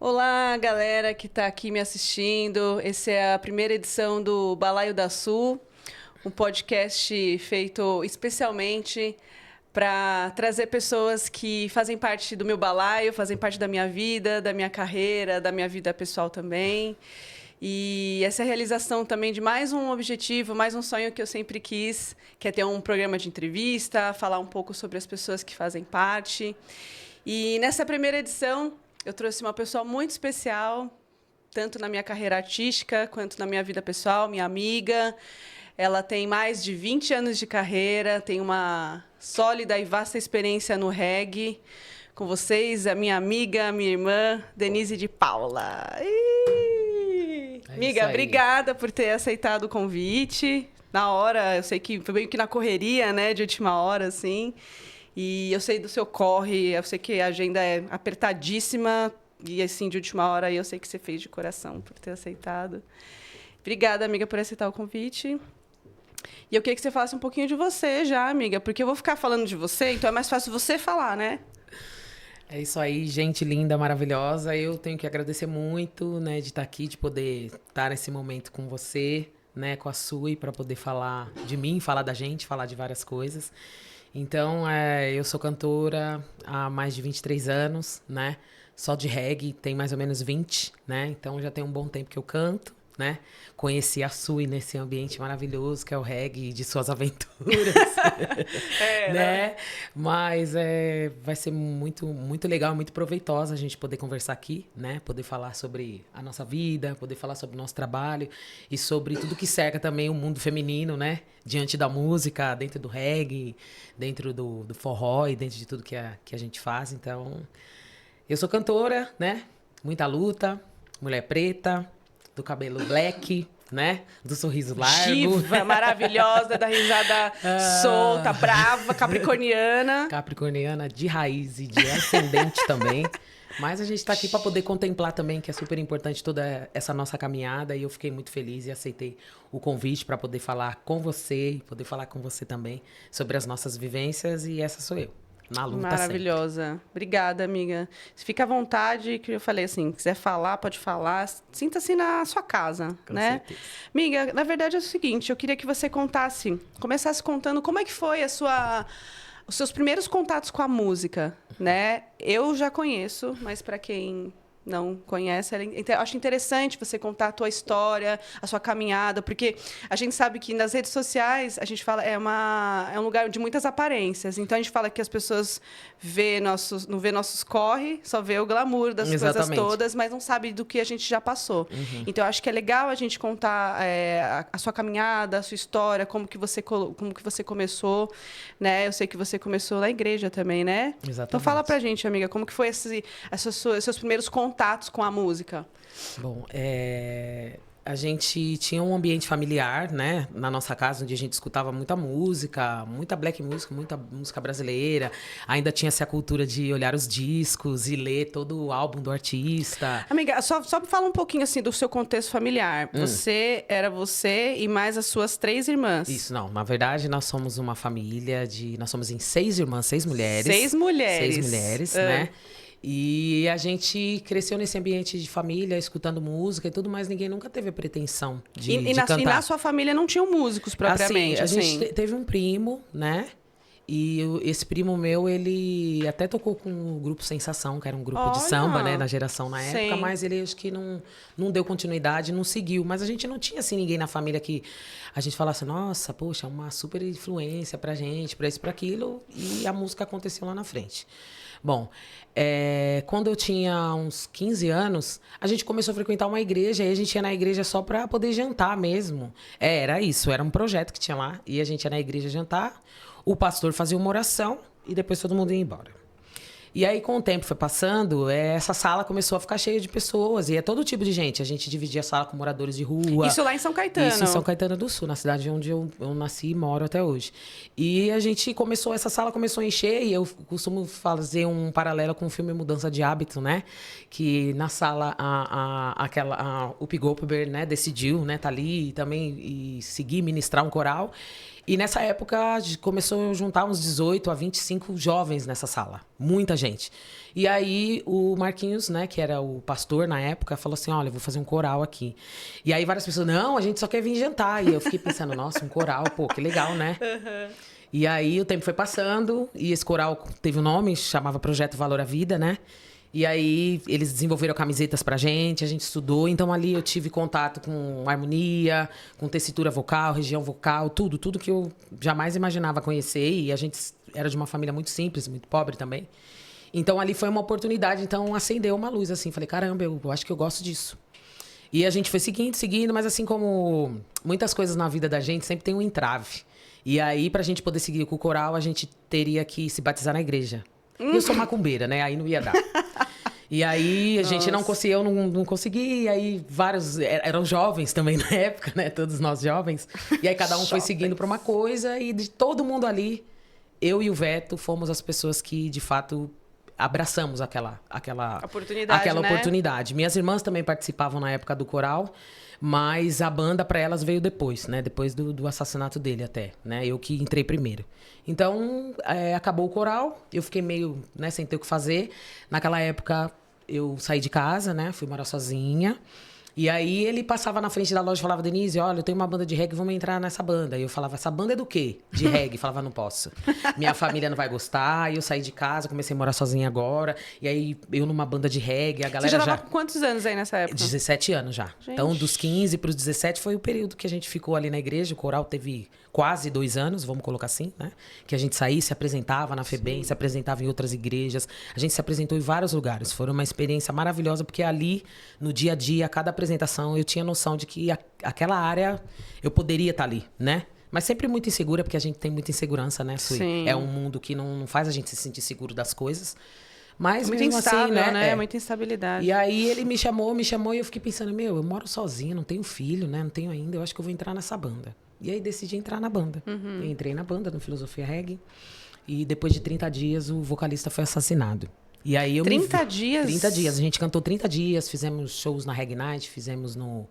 Olá, galera que está aqui me assistindo. Essa é a primeira edição do Balaio da Sul, um podcast feito especialmente para trazer pessoas que fazem parte do meu balaio, fazem parte da minha vida, da minha carreira, da minha vida pessoal também. E essa é a realização também de mais um objetivo, mais um sonho que eu sempre quis, que é ter um programa de entrevista, falar um pouco sobre as pessoas que fazem parte. E nessa primeira edição, eu trouxe uma pessoa muito especial, tanto na minha carreira artística quanto na minha vida pessoal, minha amiga. Ela tem mais de 20 anos de carreira, tem uma sólida e vasta experiência no reggae. Com vocês, a minha amiga, minha irmã, Denise de Paula. Amiga, obrigada por ter aceitado o convite. Na hora, eu sei que foi meio que na correria, né, de última hora, assim. E eu sei do seu corre, eu sei que a agenda é apertadíssima. E, assim, de última hora, eu sei que você fez de coração por ter aceitado. Obrigada, amiga, por aceitar o convite. E eu queria que você falasse um pouquinho de você já, amiga, porque eu vou ficar falando de você, então é mais fácil você falar, né? É isso aí, gente linda, maravilhosa. Eu tenho que agradecer muito, né, de estar aqui, de poder estar nesse momento com você, né, com a Sui, para poder falar de mim, falar da gente, falar de várias coisas. Então, eu sou cantora há mais de 23 anos, né? Só de reggae tem mais ou menos 20, né? Então, já tem um bom tempo que eu canto, né? Conheci a Sui nesse ambiente maravilhoso que é o reggae de suas aventuras, né? Mas vai ser muito, muito legal, muito proveitosa a gente poder conversar aqui, né? Poder falar sobre a nossa vida, poder falar sobre o nosso trabalho e sobre tudo que cerca também o mundo feminino, né? Diante da música, dentro do reggae, dentro do forró e dentro de tudo que a gente faz. Então, eu sou cantora, né? Muita luta, mulher preta, do cabelo black, né? Do sorriso largo. Diva, maravilhosa, da risada solta, brava, capricorniana. Capricorniana de raiz e de ascendente também. Mas a gente está aqui para poder contemplar também, que é super importante toda essa nossa caminhada. E eu fiquei muito feliz e aceitei o convite para poder falar com você e poder falar com você também sobre as nossas vivências. E essa sou eu. Na luta Maravilhosa. Sempre. Obrigada, amiga. Fica à vontade, que eu falei assim, quiser falar, pode falar. Sinta-se na sua casa, Com né? certeza. Amiga, na verdade é o seguinte, eu queria que você começasse contando como é que foi os seus primeiros contatos com a música, né? Eu já conheço, mas para quem não conhece, eu acho interessante você contar a tua história, a sua caminhada, porque a gente sabe que nas redes sociais, a gente fala, é um lugar de muitas aparências. Então, a gente fala que as pessoas não vê nossos corre, só vê o glamour das coisas todas, mas não sabe do que a gente já passou. Uhum. Então, eu acho que é legal a gente contar a sua caminhada, a sua história, como que você começou, né? Eu sei que você começou na igreja também, né? Exatamente. Então, fala pra gente, amiga, como que foi seus primeiros contatos com a música? Bom, a gente tinha um ambiente familiar, né, na nossa casa, onde a gente escutava muita música, muita black music, muita música brasileira. Ainda tinha essa cultura de olhar os discos e ler todo o álbum do artista. Amiga, só me fala um pouquinho assim do seu contexto familiar. Você e mais as suas 3 irmãs. Isso, não. Na verdade, nós somos uma família nós somos em 6 irmãs, 6 mulheres. 6 mulheres. 6 mulheres, né? E a gente cresceu nesse ambiente de família, escutando música e tudo, mas ninguém nunca teve a pretensão de cantar. E na sua família não tinham músicos propriamente? A gente teve um primo, né? E esse primo meu, ele até tocou com o grupo Sensação, que era um grupo de samba, né? Na geração na época, mas ele acho que não deu continuidade, não seguiu. Mas a gente não tinha, assim, ninguém na família que a gente falasse, nossa, poxa, uma super influência pra gente, pra isso, pra aquilo. E a música aconteceu lá na frente. Bom, quando eu tinha uns 15 anos, a gente começou a frequentar uma igreja, e a gente ia na igreja só para poder jantar mesmo. Era isso, era um projeto que tinha lá, e a gente ia na igreja jantar, o pastor fazia uma oração, e depois todo mundo ia embora. E aí, com o tempo foi passando, essa sala começou a ficar cheia de pessoas. E é todo tipo de gente. A gente dividia a sala com moradores de rua. Isso lá em São Caetano? Isso em São Caetano do Sul, na cidade onde eu nasci e moro até hoje. E essa sala começou a encher. E eu costumo fazer um paralelo com o filme Mudança de Hábito, né? Que na sala o Pigoper, né, decidiu, né, tá ali e também seguir, ministrar um coral. E nessa época começou a juntar uns 18 a 25 jovens nessa sala. Muita gente. E aí o Marquinhos, né, que era o pastor na época, falou assim, olha, eu vou fazer um coral aqui. E aí várias pessoas, não, a gente só quer vir jantar. E eu fiquei pensando, nossa, um coral, pô, que legal, né? E aí o tempo foi passando e esse coral teve um nome, chamava Projeto Valor à Vida, né? E aí eles desenvolveram camisetas pra gente, a gente estudou. Então ali eu tive contato com harmonia, com tessitura vocal, região vocal, tudo que eu jamais imaginava conhecer. E a gente era de uma família muito simples, muito pobre também. Então ali foi uma oportunidade, então acendeu uma luz assim. Falei, caramba, eu acho que eu gosto disso. E a gente foi seguindo, mas assim como muitas coisas na vida da gente, sempre tem um entrave. E aí, pra gente poder seguir com o coral, a gente teria que se batizar na igreja. Eu sou macumbeira, né? Aí não ia dar. E aí a gente não conseguia, eu não consegui, e aí vários, eram jovens também na época, né? Todos nós jovens. E aí cada um foi seguindo pra uma coisa, e de todo mundo ali, eu e o Veto fomos as pessoas que, de fato, abraçamos aquela oportunidade. Minhas irmãs também participavam na época do coral, mas a banda para elas veio depois, né? Depois do assassinato dele até, né? Eu que entrei primeiro. Então, acabou o coral, eu fiquei meio, né, sem ter o que fazer. Naquela época, eu saí de casa, né? Fui morar sozinha. E aí ele passava na frente da loja e falava, Denise, olha, eu tenho uma banda de reggae, vamos entrar nessa banda. E eu falava, essa banda é do quê? De reggae. Falava, não posso. Minha família não vai gostar. E eu saí de casa, comecei a morar sozinha agora. E aí eu numa banda de reggae, a galera já... Você já tava com quantos anos aí nessa época? 17 anos já. Gente. Então, dos 15 para os 17 foi o período que a gente ficou ali na igreja. O coral teve quase 2 anos, vamos colocar assim, né? Que a gente saía, se apresentava na FEBEM, se apresentava em outras igrejas. A gente se apresentou em vários lugares. Foi uma experiência maravilhosa, porque ali, no dia a dia, a cada apresentação, eu tinha noção de que aquela área eu poderia estar ali, né? Mas sempre muito insegura, porque a gente tem muita insegurança, né, Sui? Sim. É um mundo que não faz a gente se sentir seguro das coisas. Mas muito mesmo instável, assim, né? Muita instabilidade. E aí ele me chamou e eu fiquei pensando, eu moro sozinha, não tenho filho, né? Não tenho ainda, eu acho que eu vou entrar nessa banda. E aí decidi entrar na banda. Eu entrei na banda, no Filosofia Reggae. E depois de 30 dias, o vocalista foi assassinado. E aí eu 30 dias? 30 dias. A gente cantou 30 dias, fizemos shows na Reggae Night, fizemos no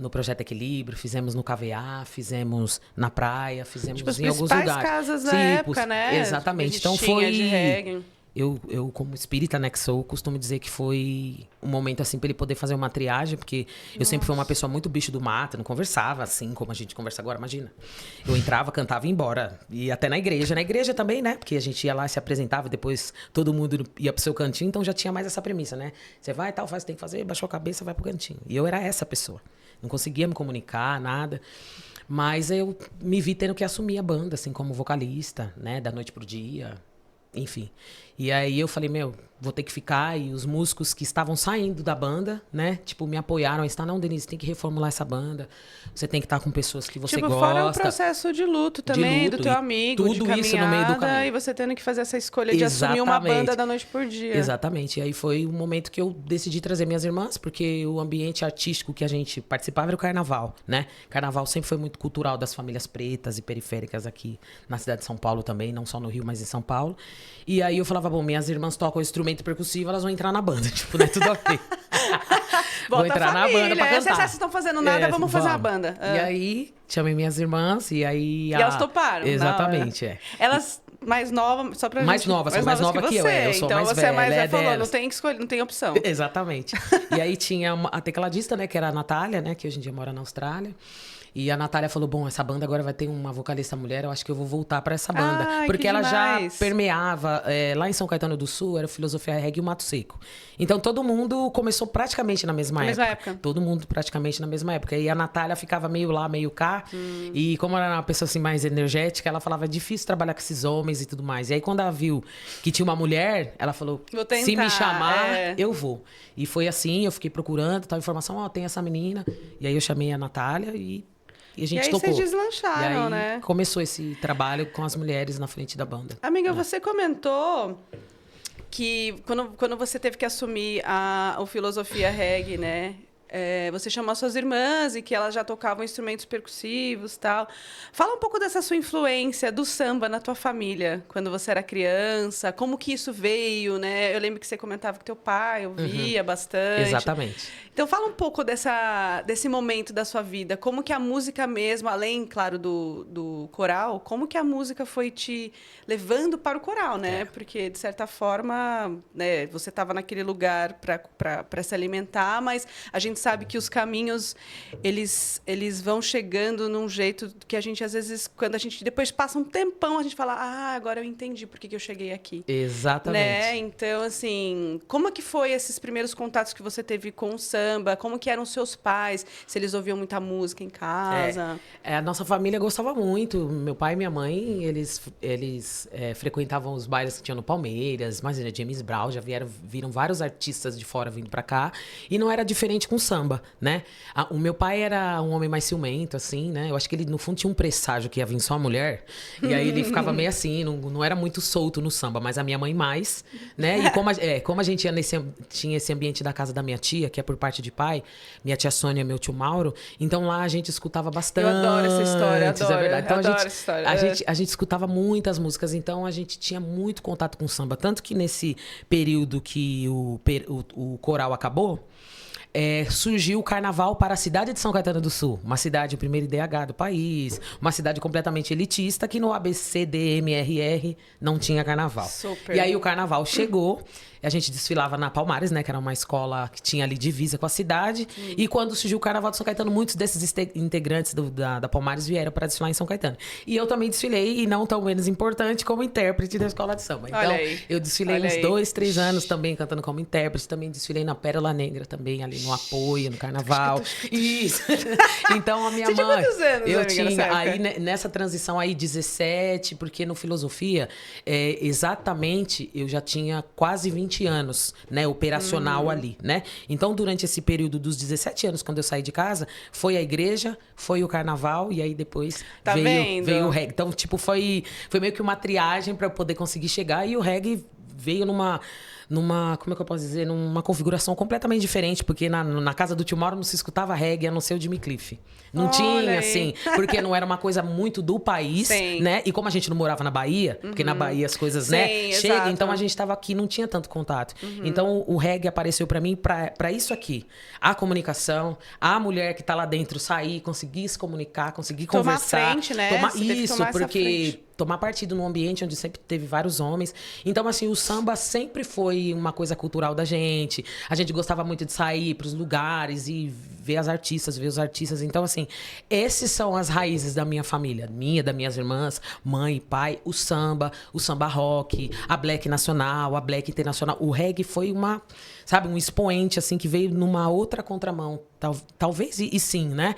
Projeto Equilíbrio, fizemos no KVA, fizemos na praia, fizemos em alguns lugares. Casas da época, né? Exatamente. Então foi... de reggae. Eu, como espírita, né, que sou, costumo dizer que foi um momento, assim, pra ele poder fazer uma triagem, porque eu sempre fui uma pessoa muito bicho do mato, não conversava assim como a gente conversa agora, imagina. Eu entrava, cantava e ia embora. E até na igreja também, né, porque a gente ia lá, se apresentava, depois todo mundo ia pro seu cantinho, então já tinha mais essa premissa, né. Você vai, tal, faz, tem que fazer, baixou a cabeça, vai pro cantinho. E eu era essa pessoa. Não conseguia me comunicar, nada. Mas eu me vi tendo que assumir a banda, assim, como vocalista, né, da noite pro dia, enfim. E aí eu falei, vou ter que ficar. E os músicos que estavam saindo da banda, né, tipo, me apoiaram. Não, Denise, tem que reformular essa banda. Você tem que estar com pessoas que você gosta. Fora o processo de luto também, do teu amigo, tudo de isso no meio do caminho. E você tendo que fazer essa escolha de assumir uma banda da noite por dia. Exatamente. E aí foi o momento que eu decidi trazer minhas irmãs, porque o ambiente artístico que a gente participava era o carnaval, né? Carnaval sempre foi muito cultural das famílias pretas e periféricas aqui na cidade de São Paulo também, não só no Rio, mas em São Paulo. E aí eu falava, minhas irmãs tocam instrumento percussivo, elas vão entrar na banda. Tipo, né? Tudo ok. Vou entrar na banda pra cantar. Vocês estão fazendo nada, vamos fazer uma banda. E aí, chamei minhas irmãs, e aí... E elas toparam. Exatamente, Elas mais novas, só pra mais gente... novas, são mais novas que eu. Eu sou então mais você velha. Falou, não tem escolha, não tem opção. Exatamente. E aí tinha a tecladista, né, que era a Natália, né, que hoje em dia mora na Austrália. E a Natália falou, essa banda agora vai ter uma vocalista mulher, eu acho que eu vou voltar pra essa banda. Porque ela já permeava, lá em São Caetano do Sul, era Filosofia Reggae e o Mato Seco. Então todo mundo começou praticamente na mesma época. Todo mundo praticamente na mesma época. E a Natália ficava meio lá, meio cá. E como ela era uma pessoa assim mais energética, ela falava, é difícil trabalhar com esses homens e tudo mais. E aí quando ela viu que tinha uma mulher, ela falou, se me chamar, eu vou. E foi assim, eu fiquei procurando tal informação, tem essa menina. E aí eu chamei a Natália e a gente tocou. E aí vocês deslancharam, né? Começou esse trabalho com as mulheres na frente da banda. Amiga, você comentou que quando você teve que assumir o Filosofia Reggae, né? você chamou suas irmãs e que elas já tocavam instrumentos percussivos e tal. Fala um pouco dessa sua influência do samba na tua família, quando você era criança, como que isso veio, né? Eu lembro que você comentava que teu pai ouvia bastante. Exatamente. Então fala um pouco desse momento da sua vida, como que a música mesmo, além, claro, do coral, como que a música foi te levando para o coral, né? Porque, de certa forma, né, você estava naquele lugar para se alimentar, mas a gente sabe que os caminhos, eles vão chegando num jeito que a gente, às vezes, quando a gente depois passa um tempão, a gente fala, agora eu entendi por que eu cheguei aqui. Exatamente. Né? Então, assim, como é que foi esses primeiros contatos que você teve com o samba? Como que eram seus pais? Se eles ouviam muita música em casa? A nossa família gostava muito. Meu pai e minha mãe, eles frequentavam os bailes que tinham no Palmeiras. Imagina, James Brown, já viram vários artistas de fora vindo pra cá. E não era diferente com samba, né? O meu pai era um homem mais ciumento, assim, né? Eu acho que ele, no fundo, tinha um presságio que ia vir só a mulher. E aí ele ficava meio assim, não era muito solto no samba, mas a minha mãe mais, né? E como a gente tinha esse ambiente da casa da minha tia, que é por parte de pai, minha tia Sônia e meu tio Mauro, então lá a gente escutava bastante. Eu adoro essa história, adoro. É verdade. Então adoro essa história. A gente escutava muitas músicas, então a gente tinha muito contato com samba. Tanto que nesse período que o coral acabou, surgiu o carnaval para a cidade de São Caetano do Sul, uma cidade, o primeiro IDH do país, uma cidade completamente elitista, que no ABCDMRR não tinha carnaval. Super. E aí o carnaval chegou, a gente desfilava na Palmares, né, que era uma escola que tinha ali divisa com a cidade, e quando surgiu o carnaval de São Caetano, muitos desses integrantes da Palmares vieram para desfilar em São Caetano. E eu também desfilei, e não tão menos importante, como intérprete da escola de samba. Então, eu desfilei uns 2, 3 anos também cantando como intérprete, também desfilei na Pérola Negra também, ali no apoio, no carnaval. Isso. Então, a minha mãe... Você tinha quantos anos, eu amiga, tinha, aí nessa transição aí, 17, porque no Filosofia, exatamente, eu já tinha quase 20 anos, né, operacional ali, né? Então, durante esse período dos 17 anos, quando eu saí de casa, foi a igreja, foi o carnaval, e aí depois veio o reggae. Então, tipo, foi meio que uma triagem para eu poder conseguir chegar, e o reggae veio numa, como é que eu posso dizer, numa configuração completamente diferente, porque na casa do tio Mauro não se escutava reggae, a não ser o Jimmy Cliff. Não tinha, assim, porque não era uma coisa muito do país, né? E como a gente não morava na Bahia, porque na Bahia as coisas, né, chegam, então a gente tava aqui, não tinha tanto contato. Então o reggae apareceu pra mim pra isso aqui. A comunicação, a mulher que tá lá dentro sair, conseguir se comunicar, conseguir conversar. Tomar frente, né? Isso, porque tomar partido num ambiente onde sempre teve vários homens. Então, assim, o samba sempre foi uma coisa cultural da gente. A gente gostava muito de sair pros lugares e ver as artistas, ver os artistas. Então, assim, essas são as raízes da minha família. Minha, das minhas irmãs, mãe e pai. O samba rock, a black nacional, a black internacional. O reggae foi um expoente, assim, que veio numa outra contramão. Talvez e sim, né?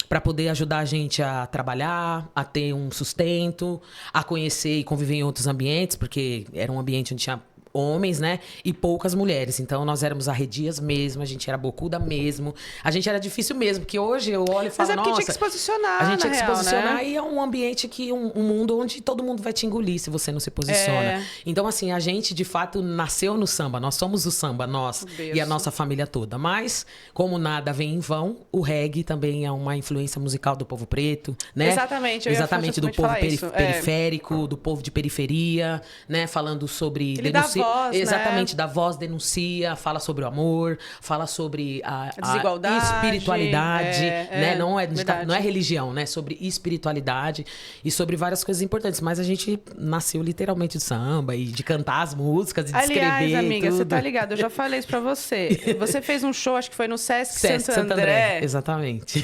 Para poder ajudar a gente a trabalhar, a ter um sustento, a conhecer e conviver em outros ambientes, porque era um ambiente onde tinha homens, né? E poucas mulheres. Então, nós éramos arredias mesmo, a gente era bocuda mesmo. A gente era difícil mesmo, porque hoje eu olho e falo, mas porque tinha que se posicionar, a gente tinha que se posicionar, né? E é um ambiente que, um mundo onde todo mundo vai te engolir se você não se posiciona. Então, assim, a gente, de fato, nasceu no samba. Nós somos o samba, nós e a nossa família toda. Mas, como nada vem em vão, o reggae também é uma influência musical do povo preto, né? Exatamente. Exatamente, do povo periférico, do povo de periferia, né? Falando sobre... Voz, exatamente, né? da voz, denuncia, fala sobre o amor, fala sobre a desigualdade, espiritualidade, né? Não é religião, né? Sobre espiritualidade e sobre várias coisas importantes. Mas a gente nasceu literalmente de samba e de cantar as músicas e de escrever. Aliás, amiga, tudo. você tá ligada? Eu já falei isso pra você. Você fez um show, acho que foi no Sesc Santo André. Exatamente.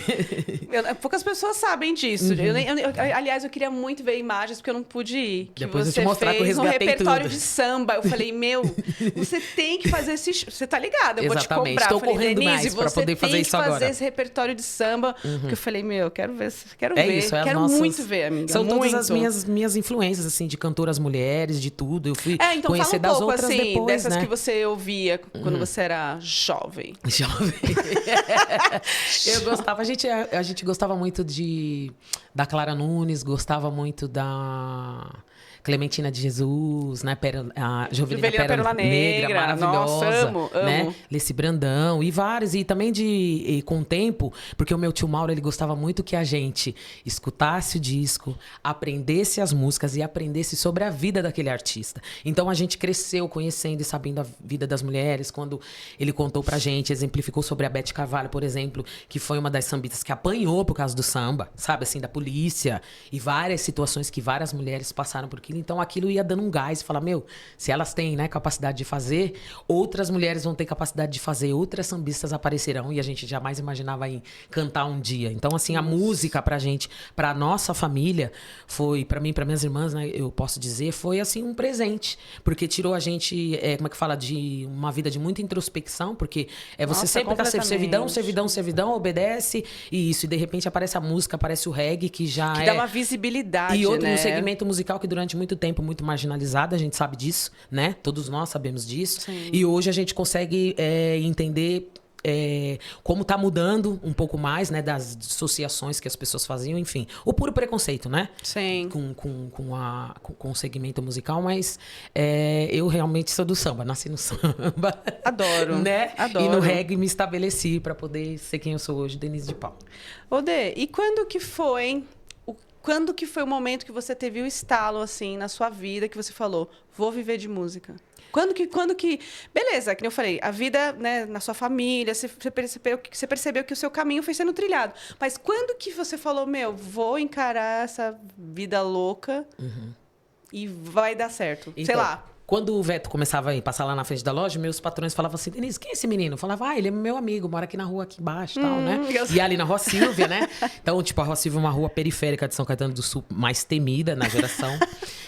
Poucas pessoas sabem disso. Aliás, eu queria muito ver imagens, porque eu não pude ir. Depois eu te mostrar que eu resgatei um repertório tudo. de samba. Eu falei, você tem que fazer esse... Você tá ligada? Eu Exatamente. Vou te cobrar. Estou falei, correndo Denise, mais pra poder fazer isso agora. Você tem que fazer esse repertório de samba. Porque eu falei, quero ver. Quero muito ver, amiga. São todas as minhas influências, assim, de cantoras mulheres, de tudo. Eu fui então conhecer fala um pouco, das outras assim, depois, dessas né? que você ouvia quando você era jovem. Eu gostava, a gente gostava muito da Clara Nunes, gostava muito da Clementina de Jesus, né? A Jovelina Juvelina Pérola Negra, maravilhosa. Nossa, amo. Né? Leci Brandão e vários. E também com o tempo, porque o meu tio Mauro, ele gostava muito que a gente escutasse o disco, aprendesse as músicas e aprendesse sobre a vida daquele artista. Então a gente cresceu conhecendo e sabendo a vida das mulheres. Quando ele contou pra gente, exemplificou sobre a Beth Carvalho, por exemplo, que foi uma das sambistas que apanhou por causa do samba, sabe? Assim, da polícia. E várias situações que várias mulheres passaram por aquilo. Então aquilo ia dando um gás e falar, meu, se elas têm, né, capacidade de fazer, outras mulheres vão ter capacidade de fazer, outras sambistas aparecerão e a gente jamais imaginava em cantar um dia. Então, assim, a música pra gente, pra nossa família, foi, pra mim, pra minhas irmãs, né, eu posso dizer, foi, assim, um presente. Porque tirou a gente, como é que fala, de uma vida de muita introspecção, porque você Nossa, sempre tá servidão, completamente. obedece, e isso, e de repente aparece a música, aparece o reggae, que já Que dá uma visibilidade, e outro, né? um segmento musical que durante muito tempo muito marginalizado, a gente sabe disso, né? Todos nós sabemos disso. Sim. E hoje a gente consegue entender como tá mudando um pouco mais, né? Das dissociações que as pessoas faziam, enfim. O puro preconceito, né? Sim. Com o segmento musical, mas eu realmente sou do samba, nasci no samba. Adoro. Né? Adoro. E no reggae me estabeleci para poder ser quem eu sou hoje, Denise de Paula. Ô, Dê, e quando que foi o momento que você teve o estalo, assim, na sua vida, que você falou, vou viver de música? Quando que... Beleza, que nem eu falei, a vida, né, na sua família, você percebeu que o seu caminho foi sendo trilhado. Mas quando que você falou, meu, vou encarar essa vida louca e vai dar certo? Então, sei lá. Quando o Veto começava a passar lá na frente da loja, meus patrões falavam assim, Denise, quem é esse menino? Eu falava, ele é meu amigo, mora aqui na rua aqui embaixo e tal, né? E ali na Rua Silvia, né? Então, tipo, a Rua Silvia é uma rua periférica de São Caetano do Sul, mais temida na geração.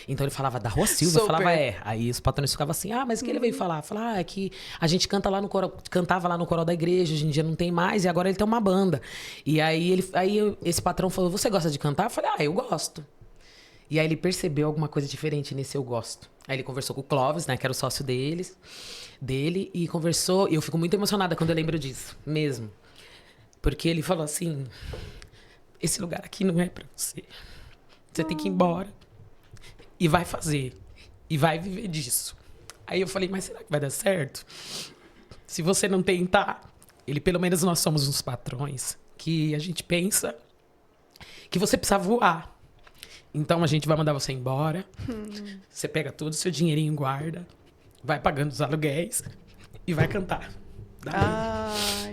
Então ele falava, da Rua Silvia? Eu falava, Aí os patrões ficavam assim, mas o que ele veio falar? Eu falava, é que a gente cantava lá no coral da igreja, hoje em dia não tem mais, e agora ele tem uma banda. E aí esse patrão falou, você gosta de cantar? Eu falei, eu gosto. E aí ele percebeu alguma coisa diferente nesse eu gosto. Aí ele conversou com o Clóvis, né, que era o sócio dele, e conversou, e eu fico muito emocionada quando eu lembro disso, mesmo. Porque ele falou assim, esse lugar aqui não é pra você. Você tem que ir embora. E vai fazer. E vai viver disso. Aí eu falei, mas será que vai dar certo? Se você não tentar, pelo menos nós somos uns patrões, que a gente pensa que você precisa voar. Então a gente vai mandar você embora. Você pega todo o seu dinheirinho, guarda, vai pagando os aluguéis e vai cantar.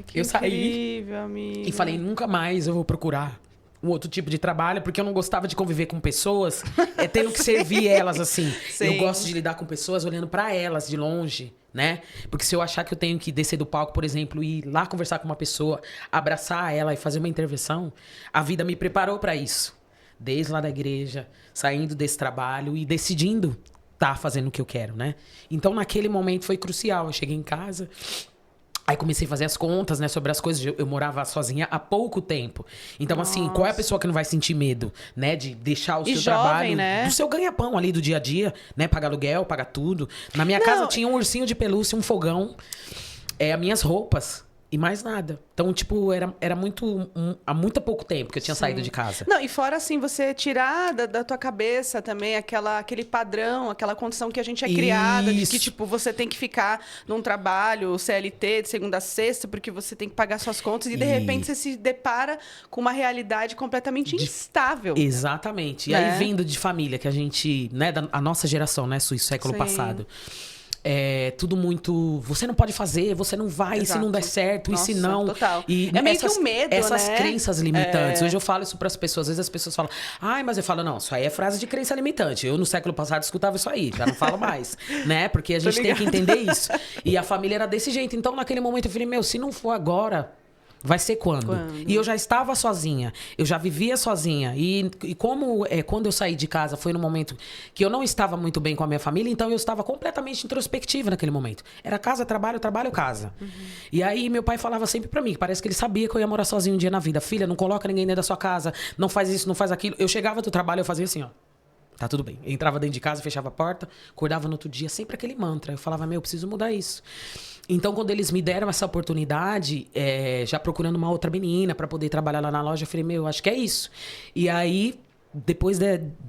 Que eu incrível, saí amigo. e falei, nunca mais eu vou procurar um outro tipo de trabalho, porque eu não gostava de conviver com pessoas, tendo que servir elas assim. Sim. Eu gosto de lidar com pessoas olhando pra elas de longe, né? Porque se eu achar que eu tenho que descer do palco, por exemplo, e ir lá conversar com uma pessoa, abraçar ela e fazer uma intervenção, a vida me preparou pra isso. Desde lá da igreja, saindo desse trabalho e decidindo fazendo o que eu quero, né? Então, naquele momento foi crucial. Eu cheguei em casa, aí comecei a fazer as contas, né, sobre as coisas. Eu morava sozinha há pouco tempo. Então, assim, qual é a pessoa que não vai sentir medo, né, de deixar o seu trabalho, né? do seu ganha-pão ali do dia a dia, né, pagar aluguel, pagar tudo. Na minha casa tinha um ursinho de pelúcia, um fogão, as minhas roupas. E mais nada. Então, tipo, era há muito pouco tempo que eu tinha saído de casa. Não, e fora assim, você tirar da tua cabeça também aquele padrão, aquela condição que a gente é criada, de que, tipo, você tem que ficar num trabalho CLT de segunda a sexta, porque você tem que pagar suas contas, e de repente você se depara com uma realidade completamente instável. Exatamente. E aí, vindo de família, que a gente, né, a nossa geração, né, século passado. Tudo muito... Você não pode fazer, você não vai, e se não der certo, Nossa, e se não... Total. E meio que um medo, essas né? crenças limitantes. Hoje eu falo isso para as pessoas. Às vezes as pessoas falam, mas eu falo, não, isso aí é frase de crença limitante. Eu, no século passado, escutava isso aí. Já não falo mais, né? Porque a gente tem que entender isso. E a família era desse jeito. Então, naquele momento, eu falei, se não for agora... Vai ser quando? E eu já estava sozinha, eu já vivia sozinha. E quando eu saí de casa, foi no momento que eu não estava muito bem com a minha família, então eu estava completamente introspectiva naquele momento. Era casa, trabalho, trabalho, casa. E aí meu pai falava sempre pra mim, que parece que ele sabia que eu ia morar sozinho um dia na vida. Filha, não coloca ninguém dentro da sua casa, não faz isso, não faz aquilo. Eu chegava do trabalho, eu fazia assim, ó. Tá tudo bem. Eu entrava dentro de casa, fechava a porta, acordava no outro dia, sempre aquele mantra. Eu falava, eu preciso mudar isso. Então, quando eles me deram essa oportunidade, já procurando uma outra menina para poder trabalhar lá na loja, eu falei, acho que é isso. E aí, depois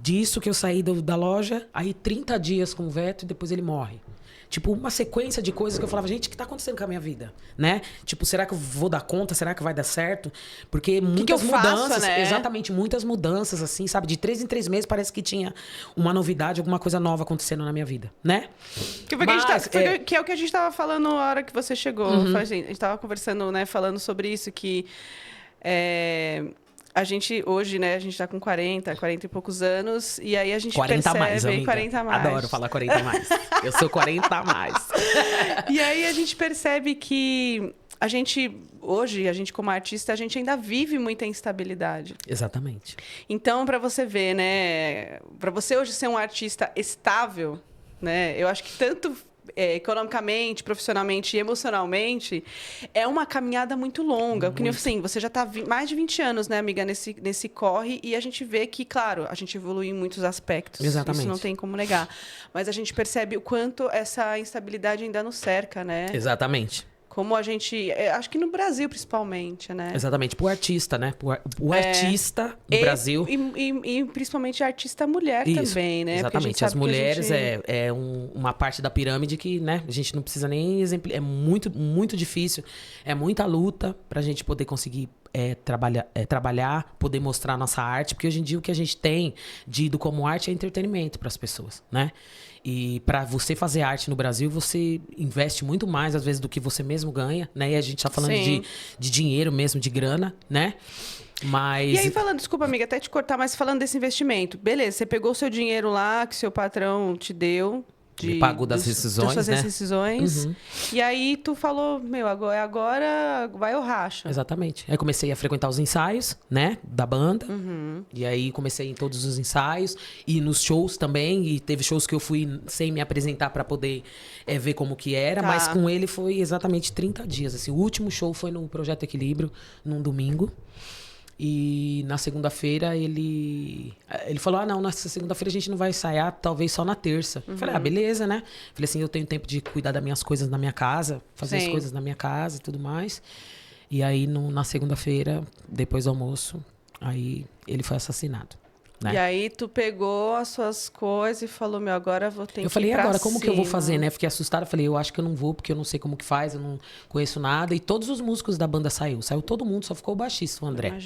disso que eu saí da loja, aí 30 dias com o Veto e depois ele morre. Tipo, uma sequência de coisas que eu falava, gente, o que tá acontecendo com a minha vida? Né? Tipo, será que eu vou dar conta? Será que vai dar certo? Porque muitas mudanças, faço, né? Exatamente, muitas mudanças, assim, sabe? De 3 em 3 meses parece que tinha uma novidade, alguma coisa nova acontecendo na minha vida, né? Que é o que a gente tava falando na hora que você chegou. A gente tava conversando, né, falando sobre isso, que a gente, hoje, né, a gente tá com 40 e poucos anos, e aí a gente 40 percebe... mais, amiga. 40 mais. Adoro falar 40 a mais. Eu sou 40 a mais. E aí a gente percebe que a gente, hoje, a gente como artista, a gente ainda vive muita instabilidade. Exatamente. Então, para você ver, né, para você hoje ser um artista estável, né, eu acho que tanto... economicamente, profissionalmente e emocionalmente, é uma caminhada muito longa. Porque, assim, você já está mais de 20 anos, né, amiga, nesse corre, e a gente vê que, claro, a gente evoluiu em muitos aspectos. Exatamente. Isso não tem como negar. Mas a gente percebe o quanto essa instabilidade ainda nos cerca, né? Exatamente. Como a gente... acho que no Brasil, principalmente, né? Exatamente. Pro artista, né? O artista no Brasil... E principalmente artista mulher também, né? Exatamente. As mulheres uma parte da pirâmide que, né? A gente não precisa nem exemplificar. É muito, muito difícil. É muita luta pra gente poder conseguir trabalhar, poder mostrar a nossa arte. Porque hoje em dia o que a gente tem dito como arte é entretenimento para as pessoas, né? E para você fazer arte no Brasil, você investe muito mais, às vezes, do que você mesmo ganha, né? E a gente tá falando de dinheiro mesmo, de grana, né? Mas... E aí, desculpa, amiga, até te cortar, mas falando desse investimento. Beleza, você pegou o seu dinheiro lá, que seu patrão te deu... Me pagou das rescisões, das né? rescisões. E aí tu falou, agora vai o racha. Exatamente. Aí comecei a frequentar os ensaios, né? Da banda. E aí comecei em todos os ensaios. E nos shows também. E teve shows que eu fui sem me apresentar para poder ver como que era. Tá. Mas com ele foi exatamente 30 dias. Assim, o último show foi no Projeto Equilíbrio, num domingo. E na segunda-feira ele falou, não, nessa segunda-feira a gente não vai ensaiar, talvez só na terça. Falei, beleza, né? Falei assim, eu tenho tempo de cuidar das minhas coisas na minha casa, fazer as coisas na minha casa e tudo mais. E aí na segunda-feira, depois do almoço, aí ele foi assassinado. Né? E aí tu pegou as suas coisas e falou, agora eu vou ter que ir pra Eu falei, agora, como cima? Que eu vou fazer, né? Fiquei assustada, falei, eu acho que eu não vou, porque eu não sei como que faz, eu não conheço nada. E todos os músicos da banda saiu todo mundo, só ficou o baixista, o André.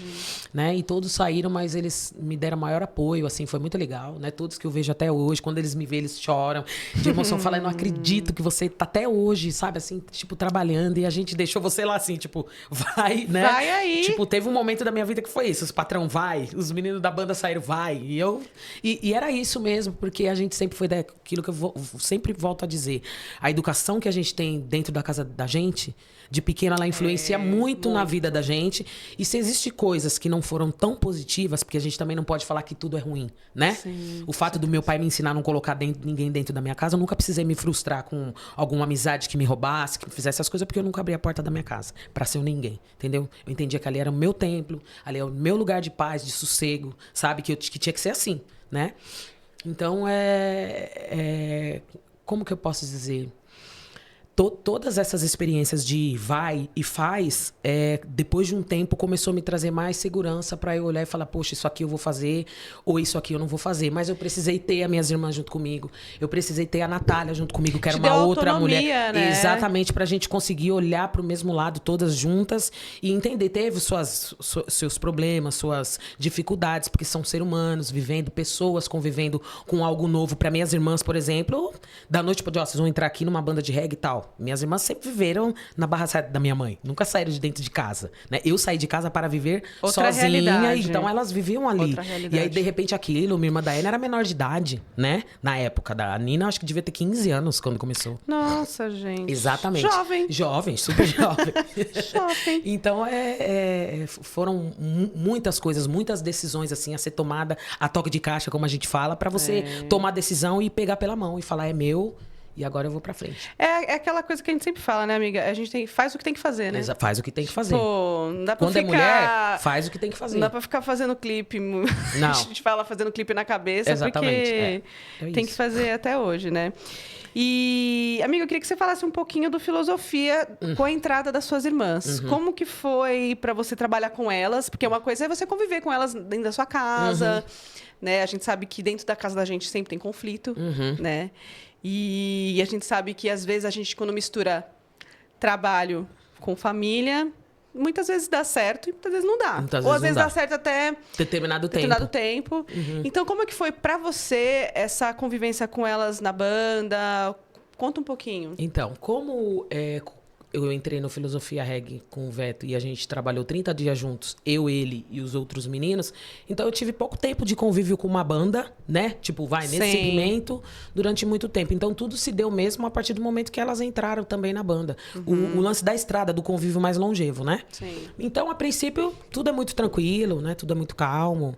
Né? E todos saíram, mas eles me deram maior apoio, assim, foi muito legal, né? Todos que eu vejo até hoje, quando eles me veem, eles choram de emoção, falam, eu não acredito que você tá até hoje, sabe, assim, tipo, trabalhando, e a gente deixou você lá, assim, tipo, vai, né? Vai aí! Tipo, teve um momento da minha vida que foi isso, os patrão vai, os meninos da banda saíram, vai, e eu... E era isso mesmo, porque a gente sempre foi daquilo que eu sempre volto a dizer. A educação que a gente tem dentro da casa da gente, de pequena, ela influencia muito na vida da gente. E se existem coisas que não foram tão positivas, porque a gente também não pode falar que tudo é ruim, né? Sim, o fato do meu pai me ensinar a não colocar ninguém dentro da minha casa, eu nunca precisei me frustrar com alguma amizade que me roubasse, que me fizesse as coisas, porque eu nunca abri a porta da minha casa pra ser um ninguém, entendeu? Eu entendia que ali era o meu templo, ali é o meu lugar de paz, de sossego, sabe? Que tinha que ser assim, né? Então, como que eu posso dizer? Todas essas experiências de vai e faz, depois de um tempo começou a me trazer mais segurança para eu olhar e falar, poxa, isso aqui eu vou fazer, ou isso aqui eu não vou fazer. Mas eu precisei ter as minhas irmãs junto comigo, eu precisei ter a Natália junto comigo, que era uma outra mulher. Né? Exatamente, pra gente conseguir olhar pro mesmo lado, todas juntas, e entender, teve seus problemas, suas dificuldades, porque são seres humanos, pessoas convivendo com algo novo. Para minhas irmãs, por exemplo, da noite pro dia, vocês vão entrar aqui numa banda de reggae e tal. Minhas irmãs sempre viveram na barra da minha mãe. Nunca saíram de dentro de casa, né? Eu saí de casa para viver outra sozinha. Realidade. Então elas viviam ali. E aí, de repente, minha irmã da Ana era menor de idade, né? Na época da Nina, acho que devia ter 15 anos quando começou. Nossa, gente. Exatamente. Jovem, super jovem. Jovem. Então, foram muitas coisas, muitas decisões, assim, a ser tomada a toque de caixa, como a gente fala, para você tomar decisão e pegar pela mão e falar, é meu. E agora eu vou pra frente. É aquela coisa que a gente sempre fala, né, amiga? A gente faz o que tem que fazer, né? Faz o que tem que fazer. Pô, não dá pra Quando é mulher, faz o que tem que fazer. Não dá pra ficar fazendo clipe. Não. A gente fala fazendo clipe na cabeça. Exatamente. Porque tem que fazer até hoje, né? E, amiga, eu queria que você falasse um pouquinho do Filosofia com a entrada das suas irmãs. Como que foi para você trabalhar com elas? Porque uma coisa é você conviver com elas dentro da sua casa, né? A gente sabe que dentro da casa da gente sempre tem conflito, né? E a gente sabe que, às vezes, a gente, quando mistura trabalho com família, muitas vezes dá certo e muitas vezes não dá. Ou às vezes dá certo até determinado tempo. Então, como é que foi pra você essa convivência com elas na banda? Conta um pouquinho. Então, como eu entrei no Filosofia Reggae com o Veto e a gente trabalhou 30 dias juntos, eu, ele e os outros meninos, então eu tive pouco tempo de convívio com uma banda, né? Tipo, nesse segmento, durante muito tempo. Então, tudo se deu mesmo a partir do momento que elas entraram também na banda. O lance da estrada, do convívio mais longevo, né? Sim. Então, a princípio, tudo é muito tranquilo, né? Tudo é muito calmo.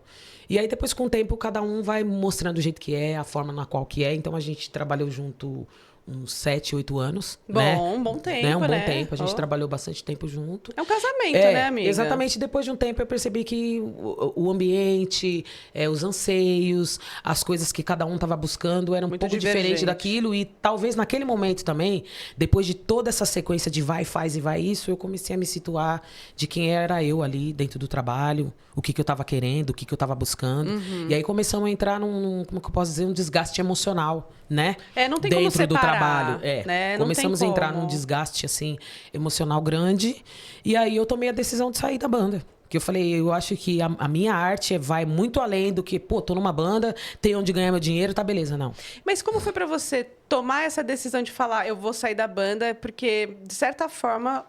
E aí, depois, com o tempo, cada um vai mostrando o jeito que é, a forma na qual que é. Então, a gente trabalhou junto uns 7, 8 anos. Bom, né? bom tempo, né? Um bom tempo. A gente trabalhou bastante tempo junto. É um casamento, né, amiga? Exatamente. Depois de um tempo, eu percebi que o ambiente, os anseios, as coisas que cada um estava buscando eram um pouco diferente daquilo. E talvez naquele momento também, depois de toda essa sequência de vai, faz e vai isso, eu comecei a me situar de quem era eu ali dentro do trabalho, o que eu estava querendo, o que eu estava buscando. E aí começamos a entrar como que eu posso dizer, um desgaste emocional, né? Não tem dentro como separar, do trabalho. Né? Começamos a entrar num desgaste assim emocional grande. E aí eu tomei a decisão de sair da banda. Que eu falei, eu acho que a minha arte vai muito além do que, tô numa banda, tenho onde ganhar meu dinheiro, tá beleza, não. Mas como foi pra você tomar essa decisão de falar, eu vou sair da banda? Porque, de certa forma,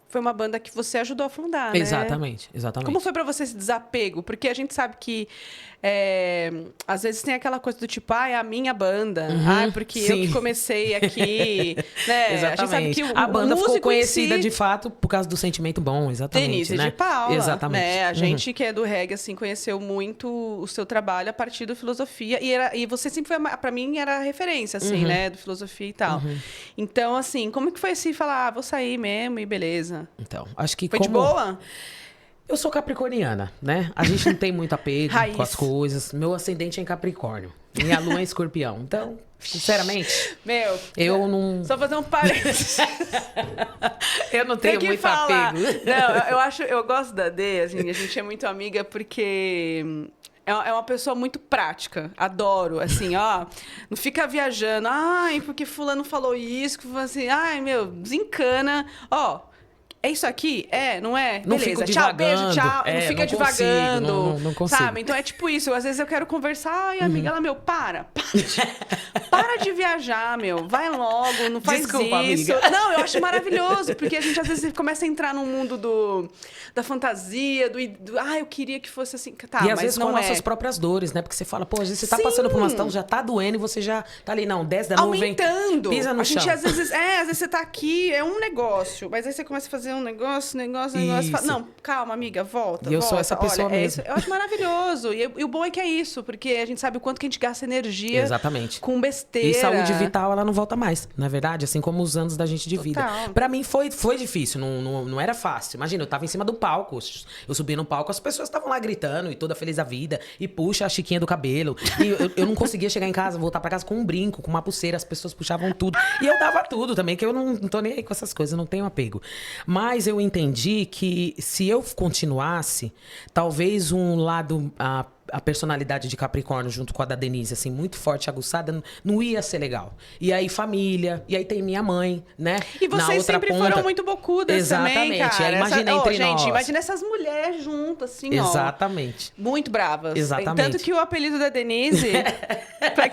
foi uma banda que você ajudou a fundar, né? Exatamente. Como foi pra você esse desapego? Porque a gente sabe que às vezes tem aquela coisa do tipo, é a minha banda. Porque eu que comecei aqui. Né? Exatamente. A gente sabe que a banda ficou conhecida, si, de fato, por causa do sentimento bom, exatamente. Denise né? de Paula. Exatamente. Né? A gente que é do reggae, assim, conheceu muito o seu trabalho a partir do Filosofia. E você sempre foi, pra mim, era a referência, assim, né? Do Filosofia e tal. Então, assim, como que foi assim, falar, vou sair mesmo e beleza? Então, acho que foi de boa? Eu sou capricorniana, né? A gente não tem muito apego com as coisas. Meu ascendente é em Capricórnio. Minha lua é em Escorpião. Então, sinceramente, eu não... Só fazer um parênteses. Eu não tenho muito apego. Não, eu gosto da Dê, assim, a gente é muito amiga porque... É uma pessoa muito prática. Adoro, assim, não fica viajando. Porque fulano falou isso, assim, desencana. É isso aqui? Não é? Não beleza, tchau, beijo, tchau. Não fica divagando. Não consigo. Sabe? Então é tipo isso. Às vezes eu quero conversar e a amiga, ela, para de viajar, vai logo, não faz Desculpa, isso. Amiga. Não, eu acho maravilhoso, porque a gente às vezes começa a entrar no mundo da fantasia, eu queria que fosse assim. Tá, e às mas vezes não com as nossas próprias dores, né? Porque você fala, às vezes você tá passando por uma situação, já tá doendo e você já tá ali, desce da nuvem. Aumentando. Pisa no chão. Gente, às vezes você tá aqui, é um negócio, mas aí você começa a fazer um negócio, fala, não, calma, amiga, volta. E eu sou essa pessoa mesmo. Eu acho maravilhoso. E o bom é que é isso, porque a gente sabe o quanto que a gente gasta energia. Exatamente. Com besteira. E saúde vital, ela não volta mais, na verdade, assim como os anos da gente de vida. Pra mim foi difícil, não era fácil. Imagina, eu tava em cima do palco, eu subi no palco, as pessoas estavam lá gritando e toda feliz da vida, e puxa a chiquinha do cabelo. E eu não conseguia chegar em casa, voltar pra casa com um brinco, com uma pulseira, as pessoas puxavam tudo. E eu dava tudo também, que eu não tô nem aí com essas coisas, eu não tenho apego. Mas eu entendi que se eu continuasse, talvez um lado... A personalidade de Capricórnio junto com a da Denise, assim, muito forte, aguçada, não ia ser legal. E aí, família, e aí tem minha mãe, né? E vocês sempre foram muito bocudas também, cara. Exatamente. Aí imagina entre nós. Gente, imagina essas mulheres juntas, assim, Exatamente. Muito bravas. Exatamente. Tanto que o apelido da Denise, pra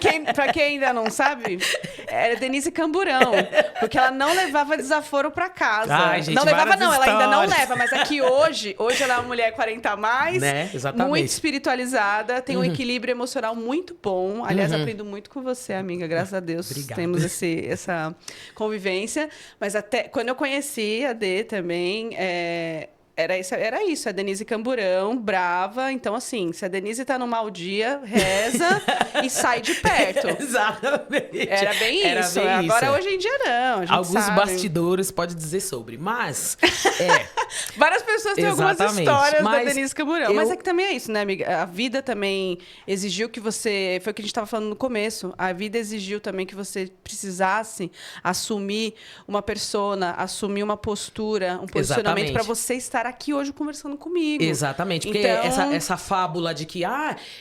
quem ainda não sabe, era Denise Camburão. Porque ela não levava desaforo pra casa. Ai, gente, não levava, não. histórias. Ela ainda não leva. Mas aqui hoje ela é uma mulher 40 a mais. Né? Exatamente. Muito espiritualizada. Tem um equilíbrio emocional muito bom. Aliás, aprendo muito com você, amiga. Graças a Deus. Obrigado. Temos essa convivência. Mas até quando eu conheci a Dê também, Era isso, a Denise Camburão, brava. Então, assim, se a Denise tá num mau dia, reza e sai de perto. Exatamente. Era bem Era isso. bem Agora, isso, hoje em dia, não. A gente Alguns sabe. bastidores pode dizer sobre, mas... Várias pessoas têm algumas Exatamente. histórias da Mas Denise Camburão. Mas eu- é que também é isso, né, amiga? A vida também exigiu que você... Foi o que a gente estava falando no começo. A vida exigiu também que você precisasse assumir uma persona, assumir uma postura, um posicionamento Exatamente. para você estar aqui hoje conversando comigo. Exatamente, porque Então- essa fábula de que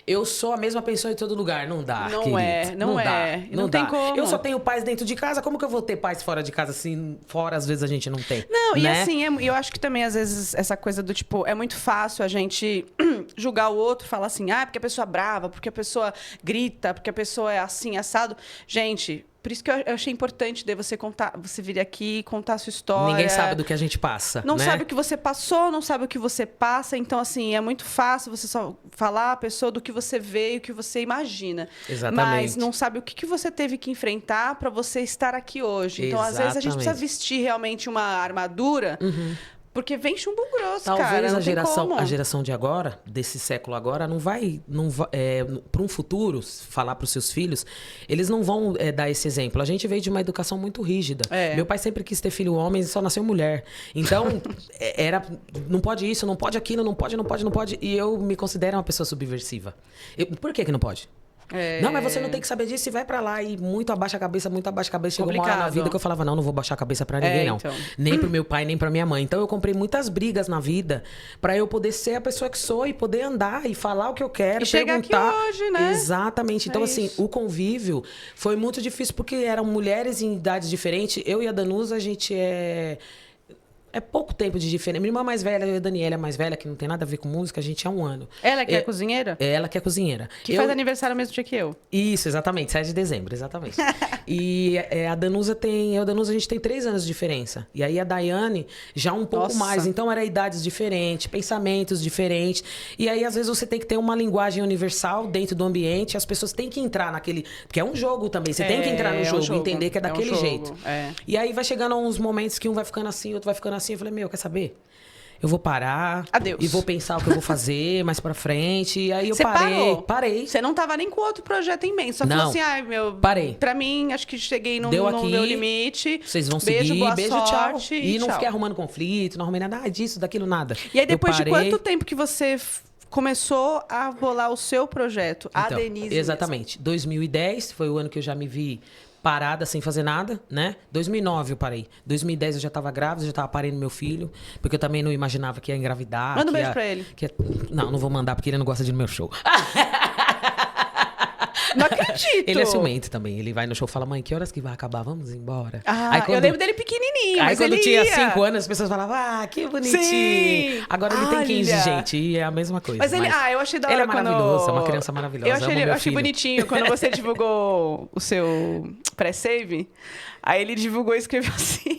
eu sou a mesma pessoa em todo lugar, não dá, Não querido. é, não é. Dá, Não tem dá. como. Eu só tenho paz dentro de casa, como que eu vou ter paz fora de casa, assim, fora às vezes a gente não tem? Não, e né? assim, eu acho que também, às vezes, essa coisa do tipo, é muito fácil a gente julgar o outro, falar assim, porque a pessoa é brava, porque a pessoa grita, porque a pessoa é assim, assado. Gente, por isso que eu achei importante de você contar, você vir aqui e contar a sua história. Ninguém sabe do que a gente passa, Não né? sabe o que você passou, não sabe o que você passa. Então, assim, é muito fácil você só falar a pessoa do que você vê e o que você imagina. Exatamente. Mas não sabe o que você teve que enfrentar para você estar aqui hoje. Então, às vezes, a gente precisa Exatamente. vestir realmente uma armadura, porque vem chumbo grosso, Talvez cara. Não a tem geração, como. a geração de agora, desse século agora, não vai para um futuro, falar para os seus filhos, eles não vão dar esse exemplo. A gente veio de uma educação muito rígida. É. Meu pai sempre quis ter filho homem e só nasceu mulher. Então, não pode isso, não pode aquilo, não pode. E eu me considero uma pessoa subversiva. Por que não pode? Não, mas você não tem que saber disso e vai pra lá. E muito abaixa a cabeça. Chegou uma hora na Complicado. vida que eu falava, não vou baixar a cabeça pra ninguém, não. Então. Nem pro meu pai, nem pra minha mãe. Então eu comprei muitas brigas na vida pra eu poder ser a pessoa que sou e poder andar e falar o que eu quero, E chegar aqui perguntar. hoje, né? Exatamente. Então, É assim, isso. o convívio foi muito difícil porque eram mulheres em idades diferentes. Eu e a Danusa, a gente é pouco tempo de diferença. Minha irmã mais velha, eu e a Daniela mais velha, que não tem nada a ver com música, a gente é 1 ano. Ela que é cozinheira? É ela que é cozinheira. Que faz aniversário no mesmo dia que eu. Isso, exatamente, 7 de dezembro, exatamente. E a Danusa a gente tem 3 anos de diferença. E aí a Daiane já um pouco Nossa. mais. Então era idades diferentes, pensamentos diferentes. E aí, às vezes, você tem que ter uma linguagem universal dentro do ambiente. As pessoas têm que entrar naquele. Porque é um jogo também. Você tem que entrar no É um jogo, jogo. entender que é É um daquele jogo, jeito. é. E aí vai chegando uns momentos que um vai ficando assim, outro vai ficando assim. Eu falei, quer saber? Eu vou parar. Adeus. E vou pensar o que eu vou fazer mais pra frente. E aí eu Você parou? Parei. Você não tava nem com outro projeto em mente. Só Não. falou assim, Parei. Pra mim, acho que cheguei no Deu aqui, meu limite. Vocês vão Beijo, seguir, boa beijo, sorte, tchau. E não tchau. fiquei arrumando conflito, não arrumei nada disso, daquilo, nada. E aí, depois Eu de parei. quanto tempo que você começou a bolar o seu projeto? A Então, Denise exatamente. 2010 foi o ano que eu já me vi parada, sem fazer nada, né? 2009 eu parei. 2010 eu já tava grávida, já tava parindo meu filho, porque eu também não imaginava que ia engravidar. Manda um que beijo ia- pra ele. que ia- Não vou mandar, porque ele não gosta de ir no meu show. Não acredito. Ele é ciumento também. Ele vai no show e fala, mãe, que horas que vai acabar? Vamos embora. Eu lembro dele pequenininho, Aí mas quando ele tinha ia. 5 anos, as pessoas falavam, que bonitinho. Sim! Agora ele tem 15, Olha! gente, e é a mesma coisa. Mas ele, eu achei da hora Ele é quando... maravilhoso, é uma criança maravilhosa. Eu achei, amo meu eu achei filho. bonitinho quando você divulgou o seu pré-save. Aí ele divulgou e escreveu assim.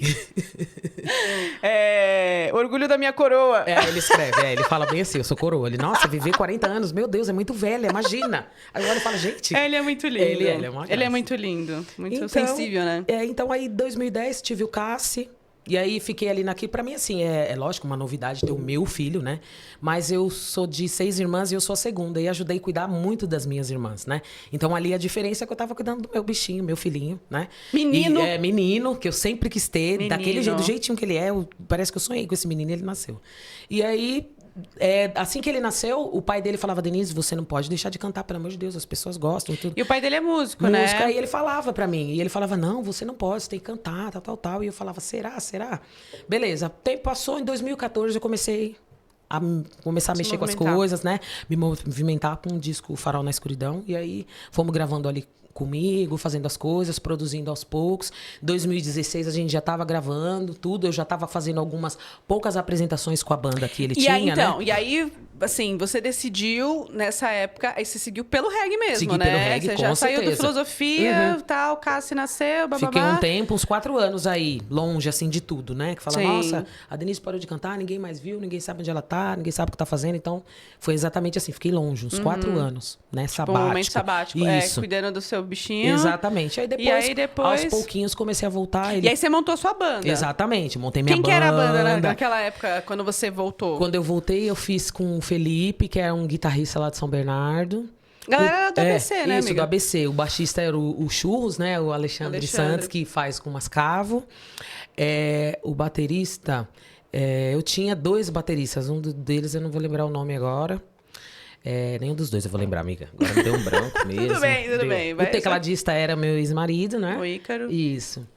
Orgulho da minha coroa. Ele escreve, ele fala bem assim, eu sou coroa. Ele, nossa, viver 40 anos, meu Deus, é muito velha, imagina. Aí eu falo, gente... Ele é muito lindo. Ele é uma Ele é graça. muito lindo. Muito Então, sensível, né? Então aí, em 2010, tive o Cassi. E aí, fiquei ali pra mim, assim, é lógico, uma novidade ter o meu filho, né? Mas eu sou de 6 irmãs e eu sou a segunda. E ajudei a cuidar muito das minhas irmãs, né? Então, ali, a diferença é que eu tava cuidando do meu bichinho, meu filhinho, né? Menino. E, menino, que eu sempre quis ter. Menino. Daquele jeito, do jeitinho que ele é. Parece que eu sonhei com esse menino e ele nasceu. E aí... assim que ele nasceu, o pai dele falava, Denise, você não pode deixar de cantar, pelo amor de Deus, as pessoas gostam. Tudo. E o pai dele é músico, Música, né? e ele falava pra mim, e ele falava, não, você não pode, você tem que cantar, tal. E eu falava, será? Beleza, o tempo passou, em 2014 eu comecei a mexer com as movimentar. coisas, né? Me movimentar com um disco Farol na Escuridão, e aí fomos gravando ali comigo, fazendo as coisas, produzindo aos poucos. 2016 a gente já estava gravando tudo, eu já estava fazendo algumas poucas apresentações com a banda que ele E tinha, aí, então, né? e aí, assim, você decidiu nessa época, aí você seguiu pelo reggae mesmo, Segui né? pelo reggae, você com já saiu do certeza. filosofia, tal, Cassi nasceu, bababá. Fiquei um tempo, uns 4 anos aí, longe, assim, de tudo, né? Que fala, Sim. nossa, a Denise parou de cantar, ninguém mais viu, ninguém sabe onde ela tá, ninguém sabe o que tá fazendo. Então, foi exatamente assim, fiquei longe, uns 4 anos, né? Tipo, Sabático. um momento sabático. Isso. Cuidando do seu o bichinho. Exatamente. E aí depois... aos pouquinhos, comecei a voltar. E aí você montou sua banda. Exatamente, montei minha Quem banda. que era a banda naquela época, quando você voltou? Quando eu voltei, eu fiz com o Felipe, que é um guitarrista lá de São Bernardo. Galera do ABC, né, isso, amiga? do ABC. O baixista era o Churros, né? O Alexandre Santos, que faz com Mascavo. O baterista... eu tinha 2 bateristas. Um deles eu não vou lembrar o nome agora. Nenhum dos 2 eu vou lembrar, amiga. Agora me deu um branco mesmo. Tudo bem. O tecladista era meu ex-marido, né? O Ícaro. Isso.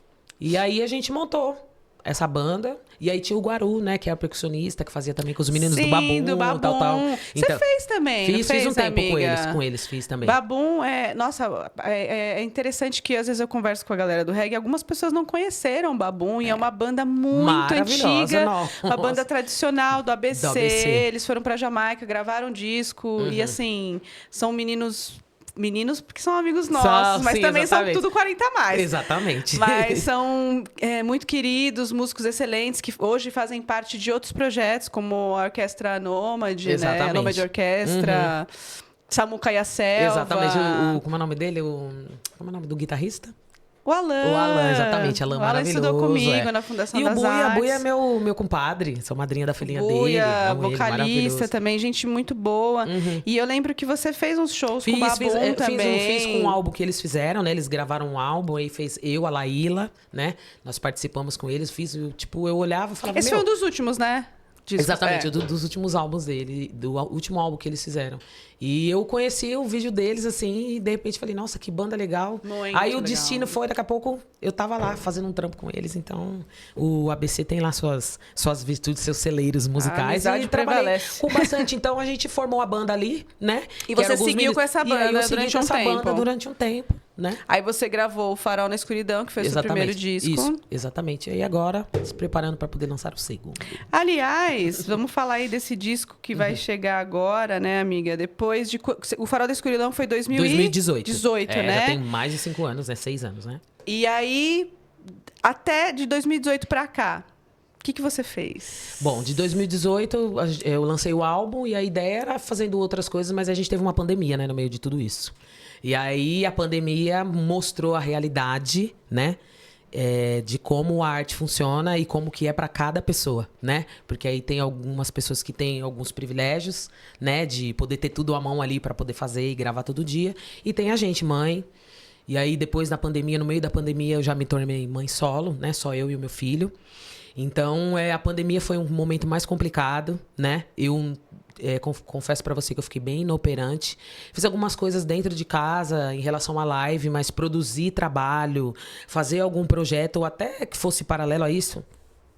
E aí a gente montou essa banda. E aí tinha o Guaru, né? Que é a percussionista, que fazia também com os meninos do Babum. Tal. Você fez também, fiz um tempo com eles, fiz também. Babum nossa, é interessante que às vezes eu converso com a galera do reggae, algumas pessoas não conheceram o Babum, e é uma banda muito antiga, uma banda tradicional do ABC. Eles foram pra Jamaica, gravaram um disco, e assim, são meninos porque são amigos nossos, mas também exatamente. São tudo 40 a mais. Exatamente. Mas são muito queridos, músicos excelentes, que hoje fazem parte de outros projetos, como a Orquestra Nômade, né? A Nômade Orquestra, Samuca e a Selva. Exatamente. Como é o nome dele? Como é o nome do guitarrista? O Alan. O Alan, exatamente. Alan maravilhoso. Estudou comigo na Fundação das Artes. E o Buia é meu compadre. Sou madrinha da filhinha dele. Vocalista também, gente muito boa. E eu lembro que você fez uns shows com o Babum também. Fiz com um álbum que eles fizeram, né? Eles gravaram um álbum, aí fez eu, a Laíla, né? Nós participamos com eles. Eu olhava e falava... Esse foi um dos últimos, né? Exatamente, dos últimos álbuns dele, do último álbum que eles fizeram. E eu conheci o vídeo deles, assim, e de repente falei, nossa, que banda legal. Muito aí legal. O destino foi, daqui a pouco, eu tava lá fazendo um trampo com eles. Então, o ABC tem lá suas virtudes, seus celeiros musicais. E trabalhei com bastante. Então, a gente formou a banda ali, né? E você seguiu com essa banda durante um tempo. Né? Aí você gravou o Farol na Escuridão, que foi o seu primeiro disco. Isso, exatamente. E agora, se preparando para poder lançar o segundo. Aliás, vamos falar aí desse disco que vai chegar agora, né, amiga? Depois de... O Farol da Escuridão foi 2018. 18, né? Já tem mais de 5 anos, né? 6 anos, né? E aí, até de 2018 para cá, o que você fez? Bom, de 2018 eu lancei o álbum e a ideia era fazendo outras coisas, mas a gente teve uma pandemia, né, no meio de tudo isso. E aí a pandemia mostrou a realidade, né? De como a arte funciona e como que é para cada pessoa, né? Porque aí tem algumas pessoas que têm alguns privilégios, né? De poder ter tudo à mão ali para poder fazer e gravar todo dia. E tem a gente, mãe. E aí depois da pandemia, no meio da pandemia, eu já me tornei mãe solo, né? Só eu e o meu filho. Então, a pandemia foi um momento mais complicado, né? Eu confesso pra você que eu fiquei bem inoperante. Fiz algumas coisas dentro de casa em relação à live, mas produzir trabalho, fazer algum projeto, ou até que fosse paralelo a isso,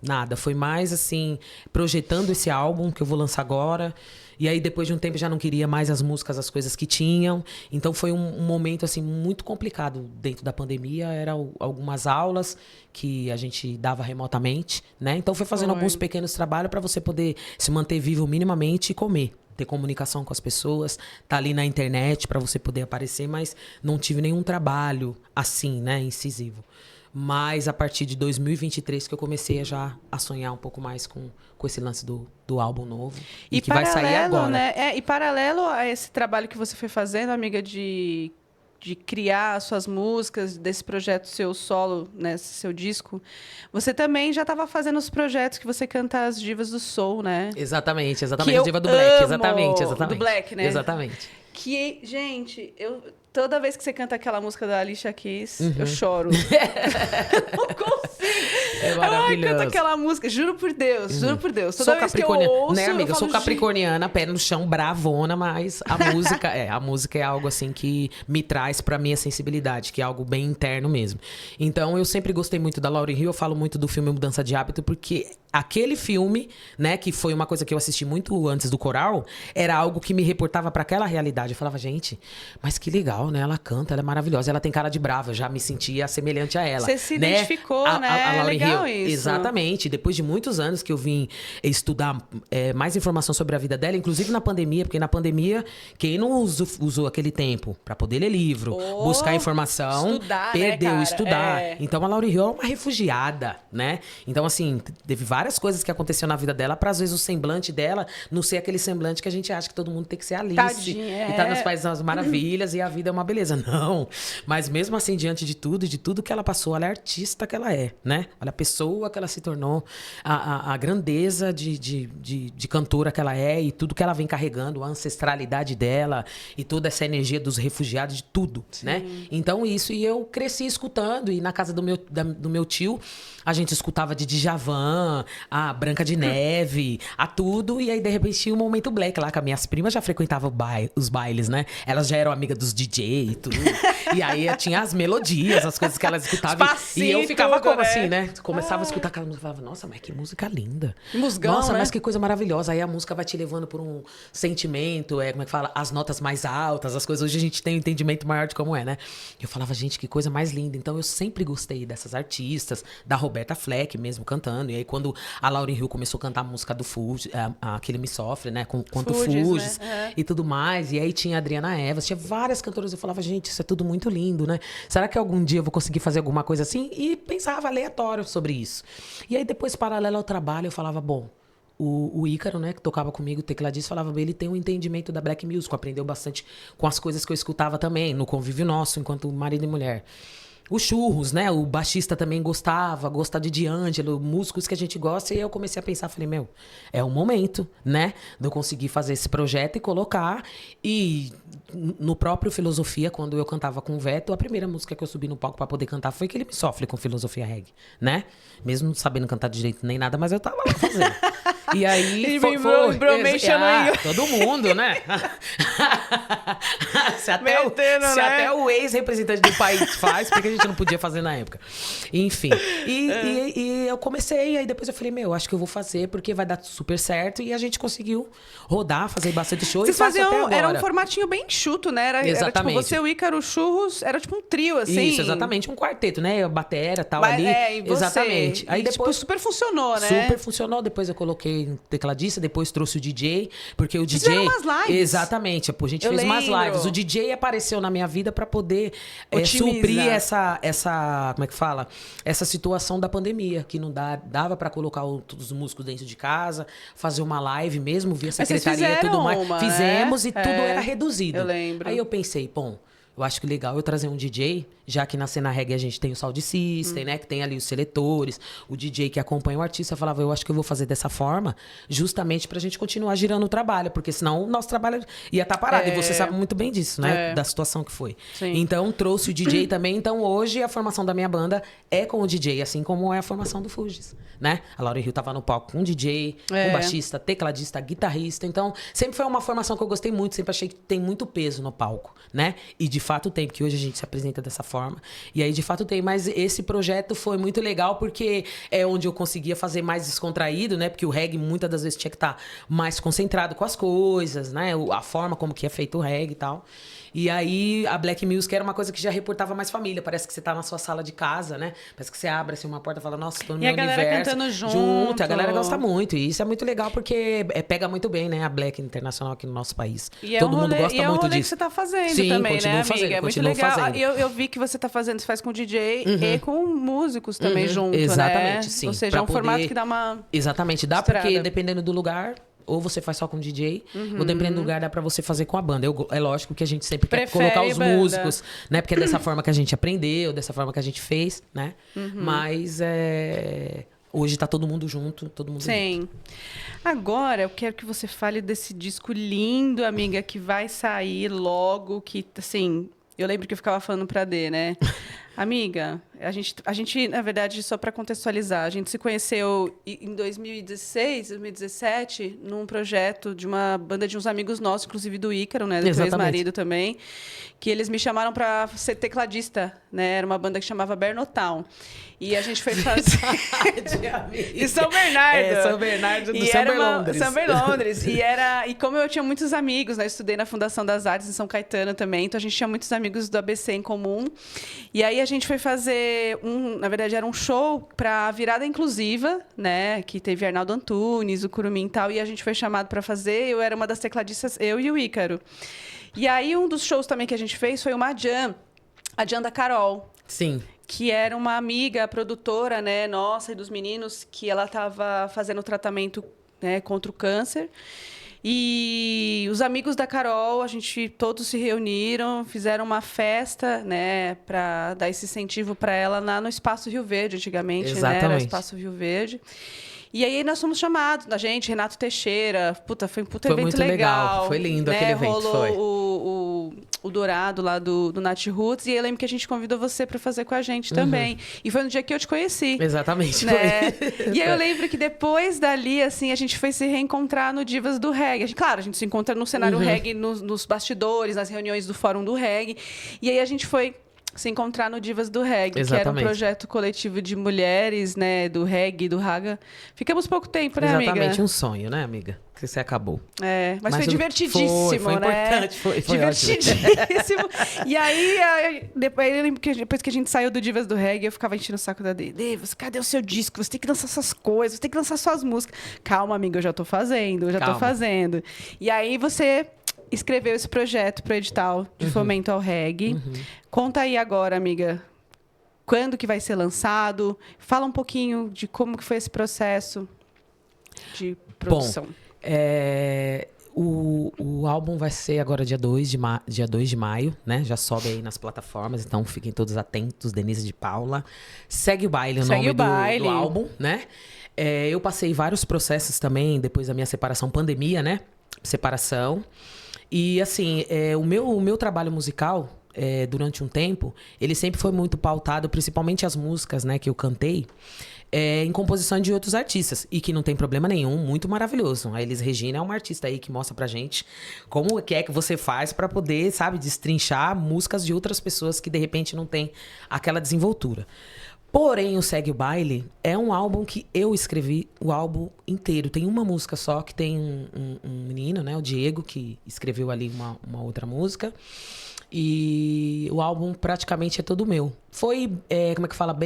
nada. Foi mais, assim, projetando esse álbum que eu vou lançar agora. E aí, depois de um tempo, já não queria mais as músicas, as coisas que tinham. Então, foi um momento, assim, muito complicado dentro da pandemia. Eram algumas aulas que a gente dava remotamente, né? Então, foi fazendo alguns pequenos trabalhos para você poder se manter vivo minimamente e comer. Ter comunicação com as pessoas, tá ali na internet para você poder aparecer, mas não tive nenhum trabalho assim, né, incisivo. Mas a partir de 2023 que eu comecei a sonhar um pouco mais com esse lance do álbum novo. E que vai sair agora. Né? E paralelo a esse trabalho que você foi fazendo, amiga, de criar suas músicas, desse projeto seu solo, né, seu disco, você também já estava fazendo os projetos que você canta as divas do soul, né? Exatamente. A diva do Black. Exatamente. Do Black, né? Exatamente. Que, gente, toda vez que você canta aquela música da Alicia Keys, eu choro. Não consigo. É maravilhoso. Canta aquela música, juro por Deus. Toda sou vez que eu ouço, né, amiga? Eu sou falo, capricorniana, pé no chão, bravona, mas a música é algo assim que me traz pra minha sensibilidade, que é algo bem interno mesmo. Então, eu sempre gostei muito da Lauryn Hill, eu falo muito do filme Mudança de Hábito, porque aquele filme, né, que foi uma coisa que eu assisti muito antes do coral, era algo que me reportava pra aquela realidade. Eu falava, gente, mas que legal, né?Ela canta, ela é maravilhosa, ela tem cara de brava, eu já me sentia semelhante a ela. Você se identificou, né? A Lauryn Hill. Isso. Exatamente. Depois de muitos anos que eu vim estudar mais informação sobre a vida dela, inclusive na pandemia, porque na pandemia, quem não usou aquele tempo pra poder ler livro, buscar informação, estudar, perdeu, né, estudar. Então a Lauryn Hill é uma refugiada, né? Então, assim, teve vários várias coisas que aconteceram na vida dela, pra às vezes o semblante dela não ser aquele semblante que a gente acha que todo mundo tem que ser Alice. Tadinha, e tá nos Países das Maravilhas e a vida é uma beleza. Não. Mas mesmo assim, diante de tudo que ela passou, ela é a artista que ela é, né? Olha a pessoa que ela se tornou, a grandeza de cantora que ela é e tudo que ela vem carregando, a ancestralidade dela e toda essa energia dos refugiados, de tudo, né? Então isso, e eu cresci escutando, e na casa do meu tio, a gente escutava de Djavan, a Branca de Neve, a tudo, e aí de repente tinha um momento black lá, que as minhas primas já frequentavam os bailes, né? Elas já eram amigas dos DJ e tudo. E aí tinha as melodias, as coisas que elas escutavam. E eu ficava tudo, como né? assim, né? Começava a escutar aquela música e falava, nossa, mas que música linda. Musgão, nossa, né? mas que coisa maravilhosa. Aí a música vai te levando por um sentimento, como é que fala? As notas mais altas, as coisas. Hoje a gente tem um entendimento maior de como é, né? Eu falava, gente, que coisa mais linda. Então eu sempre gostei dessas artistas, da Roberta Fleck mesmo cantando. E aí quando a Lauryn Hill começou a cantar a música do Fugees, aquele Me Sofre, né? Quanto Fugees, né? e tudo mais. E aí tinha a Adriana Evas, tinha várias cantoras. Eu falava, gente, isso é tudo muito lindo, né? Será que algum dia eu vou conseguir fazer alguma coisa assim? E pensava aleatório sobre isso. E aí depois, paralelo ao trabalho, eu falava, bom, o Ícaro, né, que tocava comigo, o tecladista, falava, ele tem um entendimento da black music, aprendeu bastante com as coisas que eu escutava também, no convívio nosso, enquanto marido e mulher. O Churros, né, o baixista também gosta de D'Angelo, músicos que a gente gosta, e aí eu comecei a pensar, falei, meu, é o momento, né, de eu conseguir fazer esse projeto e colocar, e no próprio Filosofia, quando eu cantava com o Veto, a primeira música que eu subi no palco pra poder cantar foi que ele Me Sofre com Filosofia Reggae, né, mesmo não sabendo cantar de jeito nem nada, mas eu tava lá fazendo. E aí foi todo mundo, né? se até o ex-representante do país faz, porque a gente não podia fazer na época. Enfim. E eu comecei, aí depois eu falei, meu, acho que eu vou fazer, porque vai dar super certo. E a gente conseguiu rodar, fazer bastante show. Vocês e faço faziam, até agora. era um formatinho bem enxuto, né? Era tipo você, o Ícaro, o Churros, era tipo um trio, assim. Isso, exatamente, um quarteto, né? A batera, tal, ali. E você, exatamente. Aí depois tipo, super funcionou, né? Super funcionou. Depois eu coloquei um tecladista, depois trouxe o DJ, porque o Vocês DJ... fizeram umas lives. Exatamente, a gente fez umas lembro. lives. O DJ apareceu na minha vida pra poder Otimizar. suprir essa, como é que fala? Essa situação da pandemia, que não dava pra colocar os músicos dentro de casa, fazer uma live mesmo, via secretaria e tudo mais. Fizemos, né? E tudo era reduzido. Eu lembro. Aí eu pensei, bom, eu acho que legal eu trazer um DJ, já que na cena reggae a gente tem o sound system, né? Que tem ali os seletores, o DJ que acompanha o artista. Eu falava, eu acho que eu vou fazer dessa forma, justamente pra gente continuar girando o trabalho, porque senão o nosso trabalho ia estar parado. E você sabe muito bem disso, né? Da situação que foi. Sim. Então, trouxe o DJ também. Então, hoje, a formação da minha banda é com o DJ, assim como é a formação do Fugees, né? A Lauryn Hill tava no palco com o DJ, com baixista, tecladista, guitarrista. Então, sempre foi uma formação que eu gostei muito, sempre achei que tem muito peso no palco, né? E de fato tem, porque hoje a gente se apresenta dessa forma. E aí, de fato, tem. Mas esse projeto foi muito legal, porque é onde eu conseguia fazer mais descontraído, né? Porque o reggae, muitas das vezes, tinha que estar mais concentrado com as coisas, né? A forma como que é feito o reggae e tal. E aí, a Black Music era uma coisa que já reportava mais família. Parece que você tá na sua sala de casa, né? Parece que você abre assim, uma porta e fala, nossa, tô no meu universo. E a galera cantando junto. A galera gosta muito. E isso é muito legal, porque pega muito bem, né? A Black Internacional aqui no nosso país. Todo mundo gosta muito disso. Que você tá fazendo também, né, amiga? É muito legal. Fazendo. Eu vi que você tá fazendo, você faz com DJ e com músicos também junto, exatamente, né? Sim. Ou seja, é um formato que dá uma... Exatamente. Dá porque, dependendo do lugar... Ou você faz só com DJ, ou dependendo do lugar dá pra você fazer com a banda. É lógico que a gente sempre quer colocar os músicos, né? Porque é dessa forma que a gente aprendeu, dessa forma que a gente fez, né? Mas hoje tá todo mundo junto, todo mundo junto. Agora, eu quero que você fale desse disco lindo, amiga, que vai sair logo, que, assim... Eu lembro que eu ficava falando pra D, né? Amiga, a gente, na verdade, só para contextualizar, a gente se conheceu em 2016, 2017, num projeto de uma banda de uns amigos nossos, inclusive do Ícaro, né? Do ex-marido também, que eles me chamaram para ser tecladista, né? Era uma banda que chamava Bernotown. E a gente foi fazer... E São Bernardo. São Bernardo do São Londres. E como eu tinha muitos amigos, né? Eu estudei na Fundação das Artes em São Caetano também, então a gente tinha muitos amigos do ABC em comum. E aí a gente foi fazer na verdade, era um show para Virada Inclusiva, né? Que teve Arnaldo Antunes, o Curumim e tal, e a gente foi chamado para fazer. Eu era uma das tecladistas, eu e o Ícaro. E aí um dos shows também que a gente fez foi uma jam, a jam da Carol. Sim. que era uma amiga produtora, né, nossa e dos meninos, que ela estava fazendo tratamento, né, contra o câncer. E os amigos da Carol, a gente todos se reuniram, fizeram uma festa, né, para dar esse incentivo para ela lá no Espaço Rio Verde, antigamente, né, era o Espaço Rio Verde. E aí nós fomos chamados, da gente, Renato Teixeira, puta, foi um puta evento muito legal. Foi lindo, né? Aquele evento, rolou foi. O Dourado lá do Nath Roots, e eu lembro que a gente convidou você para fazer com a gente também. E foi no dia que eu te conheci. Exatamente, né? Foi. E aí eu lembro que depois dali, assim, a gente foi se reencontrar no Divas do Reggae. Claro, a gente se encontra no cenário reggae, nos bastidores, nas reuniões do Fórum do Reggae. E aí a gente foi se encontrar no Divas do Reggae, que era um projeto coletivo de mulheres, né, do reggae, do raga. Ficamos pouco tempo, né, amiga? Exatamente, um sonho, né, amiga? Que você acabou. Mas foi divertidíssimo, foi né? Importante, foi divertidíssimo. E aí, depois que a gente saiu do Divas do Reggae, eu ficava enchendo o saco da Dede. Cadê o seu disco? Você tem que lançar suas coisas, você tem que lançar suas músicas. Calma, amiga, eu já tô fazendo, tô fazendo. E aí você escreveu esse projeto pro edital de fomento ao reggae. Conta aí agora, amiga, quando que vai ser lançado? Fala um pouquinho de como que foi esse processo de produção. Bom, o álbum vai ser agora dia 2 de maio, né? Já sobe aí nas plataformas, então fiquem todos atentos. Denise de Paula. Segue o Baile, o nome do álbum, né? Eu passei vários processos também, depois da minha separação, pandemia, né? Separação. E, assim, o meu trabalho musical, durante um tempo, ele sempre foi muito pautado, principalmente as músicas, né, que eu cantei, em composição de outros artistas. E que não tem problema nenhum, muito maravilhoso. A Elis Regina é uma artista aí que mostra pra gente como que você faz pra poder, sabe, destrinchar músicas de outras pessoas que, de repente, não tem aquela desenvoltura. Porém, o Segue o Baile é um álbum que eu escrevi o álbum inteiro. Tem uma música só, que tem um menino, né? O Diego, que escreveu ali uma outra música. E o álbum praticamente é todo meu. Foi, como é que fala,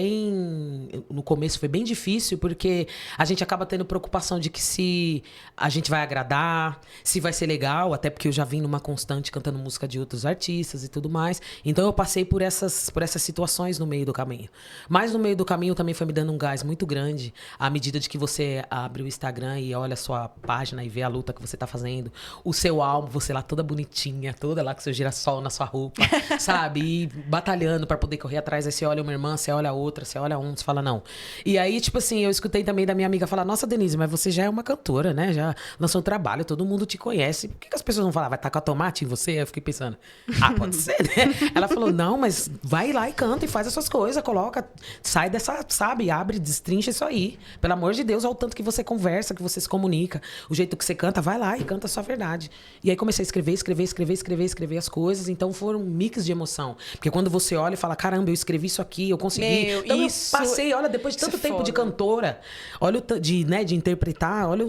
no começo foi bem difícil, porque a gente acaba tendo preocupação de que se a gente vai agradar, se vai ser legal, até porque eu já vim numa constante cantando música de outros artistas e tudo mais. Então eu passei por essas situações no meio do caminho. Mas no meio do caminho também foi me dando um gás muito grande, à medida de que você abre o Instagram e olha a sua página e vê a luta que você tá fazendo, o seu álbum, você lá toda bonitinha, toda lá com seu girassol na sua roupa, sabe? E batalhando pra poder correr atrás. Aí você olha uma irmã, você olha a outra, você olha um, você fala não. E aí, tipo assim, eu escutei também da minha amiga falar: nossa, Denise, mas você já é uma cantora, né? Já lançou um trabalho, todo mundo te conhece. Por que as pessoas não falam, vai tacar tomate em você? Aí eu fiquei pensando, pode ser, né? Ela falou: não, mas vai lá e canta e faz as suas coisas, coloca, sai dessa, sabe? Abre, destrincha isso aí. Pelo amor de Deus, olha o tanto que você conversa, que você se comunica, o jeito que você canta, vai lá e canta a sua verdade. E aí comecei a escrever as coisas. Então foram um mix de emoção. Porque quando você olha e fala, caramba, eu escrevi isso aqui, eu consegui. Então eu passei, olha, depois de tanto tempo de cantora, olha de interpretar, olha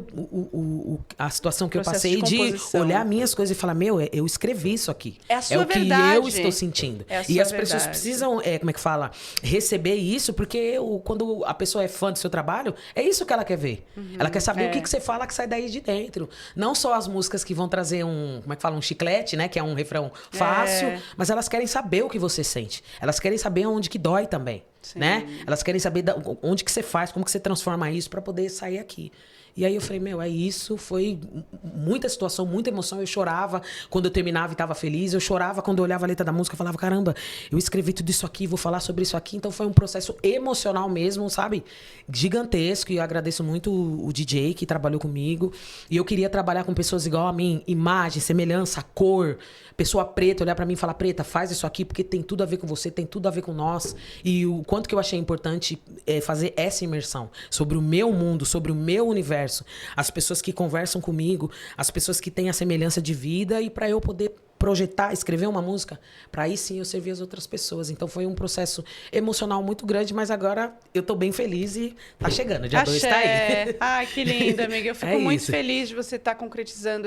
a situação que eu passei de olhar minhas coisas e falar, eu escrevi isso aqui. É a sua verdade. É o que eu estou sentindo. E as pessoas precisam, como é que fala, receber isso, porque quando a pessoa é fã do seu trabalho, é isso que ela quer ver. Ela quer saber o que você fala que sai daí de dentro. Não só as músicas que vão trazer um chiclete, né, que é um refrão fácil, mas elas querem saber o que você sente. Elas querem saber onde que dói também, né? Elas querem saber onde que você faz, como que você transforma isso para poder sair aqui. E aí eu falei, é isso, foi muita situação, muita emoção. Eu chorava quando eu terminava e estava feliz. Eu chorava quando eu olhava a letra da música e falava, caramba, eu escrevi tudo isso aqui, vou falar sobre isso aqui. Então foi um processo emocional mesmo, sabe? Gigantesco. E eu agradeço muito o DJ que trabalhou comigo. E eu queria trabalhar com pessoas igual a mim, imagem, semelhança, cor. Pessoa preta, olhar pra mim e falar, preta, faz isso aqui porque tem tudo a ver com você, tem tudo a ver com nós. E o quanto que eu achei importante fazer essa imersão sobre o meu mundo, sobre o meu universo. As pessoas que conversam comigo, as pessoas que têm a semelhança de vida, e para eu poder projetar, escrever uma música, para aí sim eu servir as outras pessoas. Então foi um processo emocional muito grande, mas agora eu tô bem feliz e tá chegando, dia 2 tá aí. Ai, que lindo, amiga. Eu fico muito feliz de você estar concretizando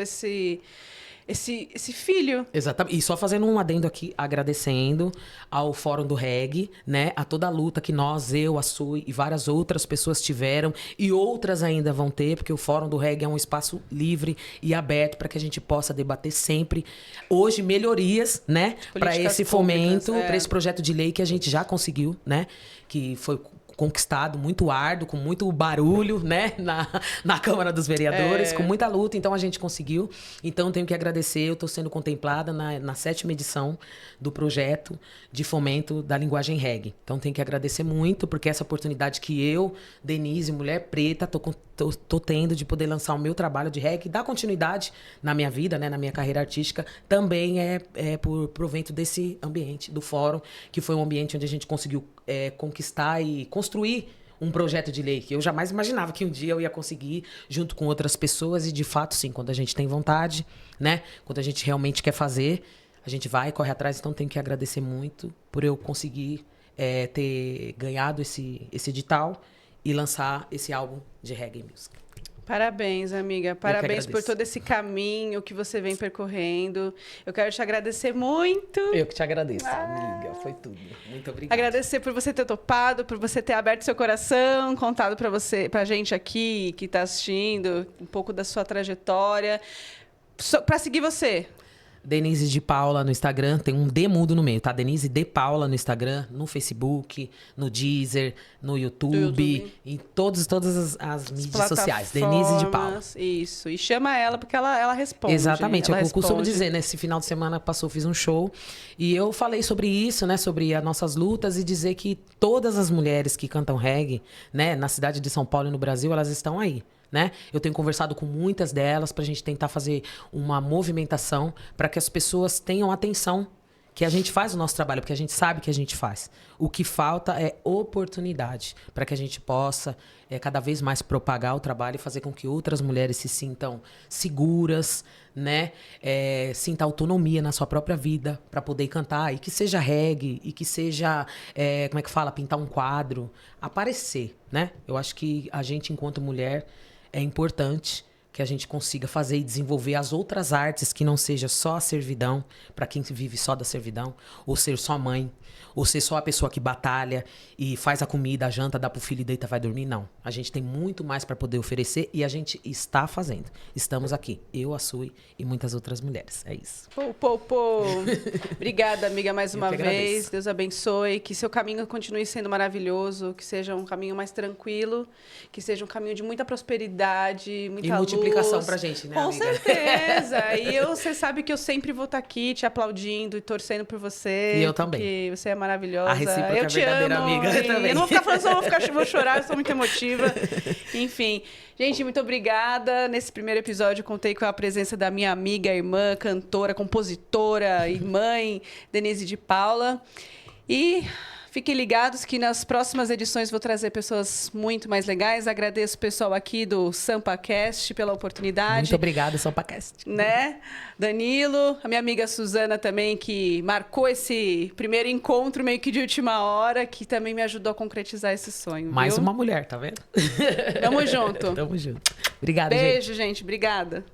esse filho. Exatamente. E só fazendo um adendo aqui, agradecendo ao Fórum do Reggae, né? A toda a luta que nós, eu, a Sui e várias outras pessoas tiveram e outras ainda vão ter, porque o Fórum do Reggae é um espaço livre e aberto para que a gente possa debater sempre. Hoje, melhorias, né? Para esse fomento, para esse projeto de lei que a gente já conseguiu, né? Que foi conquistado, muito árduo, com muito barulho, né, na Câmara dos Vereadores, com muita luta, então a gente conseguiu. Então tenho que agradecer, eu estou sendo contemplada na 7ª edição do projeto de fomento da linguagem reggae. Então tenho que agradecer muito, porque essa oportunidade que eu, Denise, mulher preta, tô tendo de poder lançar o meu trabalho de reggae, dar continuidade na minha vida, né, na minha carreira artística, também é por provento desse ambiente, do fórum, que foi um ambiente onde a gente conseguiu conquistar e construir um projeto de lei que eu jamais imaginava que um dia eu ia conseguir junto com outras pessoas e de fato sim, quando a gente tem vontade, né, quando a gente realmente quer fazer, a gente vai, corre atrás. Então tenho que agradecer muito por eu conseguir ter ganhado esse edital e lançar esse álbum de reggae music. Parabéns, amiga. Parabéns por todo esse caminho que você vem percorrendo. Eu quero te agradecer muito. Eu que te agradeço, amiga. Foi tudo. Muito obrigada. Agradecer por você ter topado, por você ter aberto seu coração, contado pra gente aqui que tá assistindo um pouco da sua trajetória. Pra seguir você. Denise de Paula no Instagram, tem um D mudo no meio, tá? Denise de Paula no Instagram, no Facebook, no Deezer, no YouTube, em todas as mídias sociais. Denise de Paula. Isso. E chama ela porque ela responde. Exatamente. Eu costumo dizer, nesse final de semana passou, fiz um show e eu falei sobre isso, né? Sobre as nossas lutas e dizer que todas as mulheres que cantam reggae, né? Na cidade de São Paulo e no Brasil, elas estão aí. Né? Eu tenho conversado com muitas delas para a gente tentar fazer uma movimentação para que as pessoas tenham atenção que a gente faz o nosso trabalho, porque a gente sabe que a gente faz. O que falta é oportunidade para que a gente possa cada vez mais propagar o trabalho e fazer com que outras mulheres se sintam seguras, né? Sinta autonomia na sua própria vida para poder cantar, e que seja reggae, e que seja, como é que fala, pintar um quadro, aparecer, né? Eu acho que a gente, enquanto mulher, é importante que a gente consiga fazer e desenvolver as outras artes que não seja só a servidão, para quem vive só da servidão, ou ser só mãe, ou ser só a pessoa que batalha e faz a comida, a janta, dá pro filho e deita, vai dormir. Não. A gente tem muito mais para poder oferecer e a gente está fazendo. Estamos aqui, eu, a Sui e muitas outras mulheres. É isso. Obrigada, amiga, mais uma vez. Deus abençoe. Que seu caminho continue sendo maravilhoso, que seja um caminho mais tranquilo, que seja um caminho de muita prosperidade, muita luz. E multiplicação pra gente, né, com amiga? Certeza. E você sabe que eu sempre vou estar aqui te aplaudindo e torcendo por você. E eu também. Porque você é maravilhosa. A recíproca eu te verdadeira amo, amiga. Eu também. Eu não vou ficar falando, só vou chorar, eu sou muito emotiva. Enfim. Gente, muito obrigada. Nesse primeiro episódio, eu contei com a presença da minha amiga, irmã, cantora, compositora e mãe, Denise de Paula. E fiquem ligados que nas próximas edições vou trazer pessoas muito mais legais. Agradeço o pessoal aqui do SampaCast pela oportunidade. Muito obrigada, SampaCast. Né? Danilo, a minha amiga Suzana também, que marcou esse primeiro encontro meio que de última hora, que também me ajudou a concretizar esse sonho. Mais viu? uma mulher, tá vendo? Tamo junto. Tamo junto. Obrigada, Beijo, gente. Obrigada.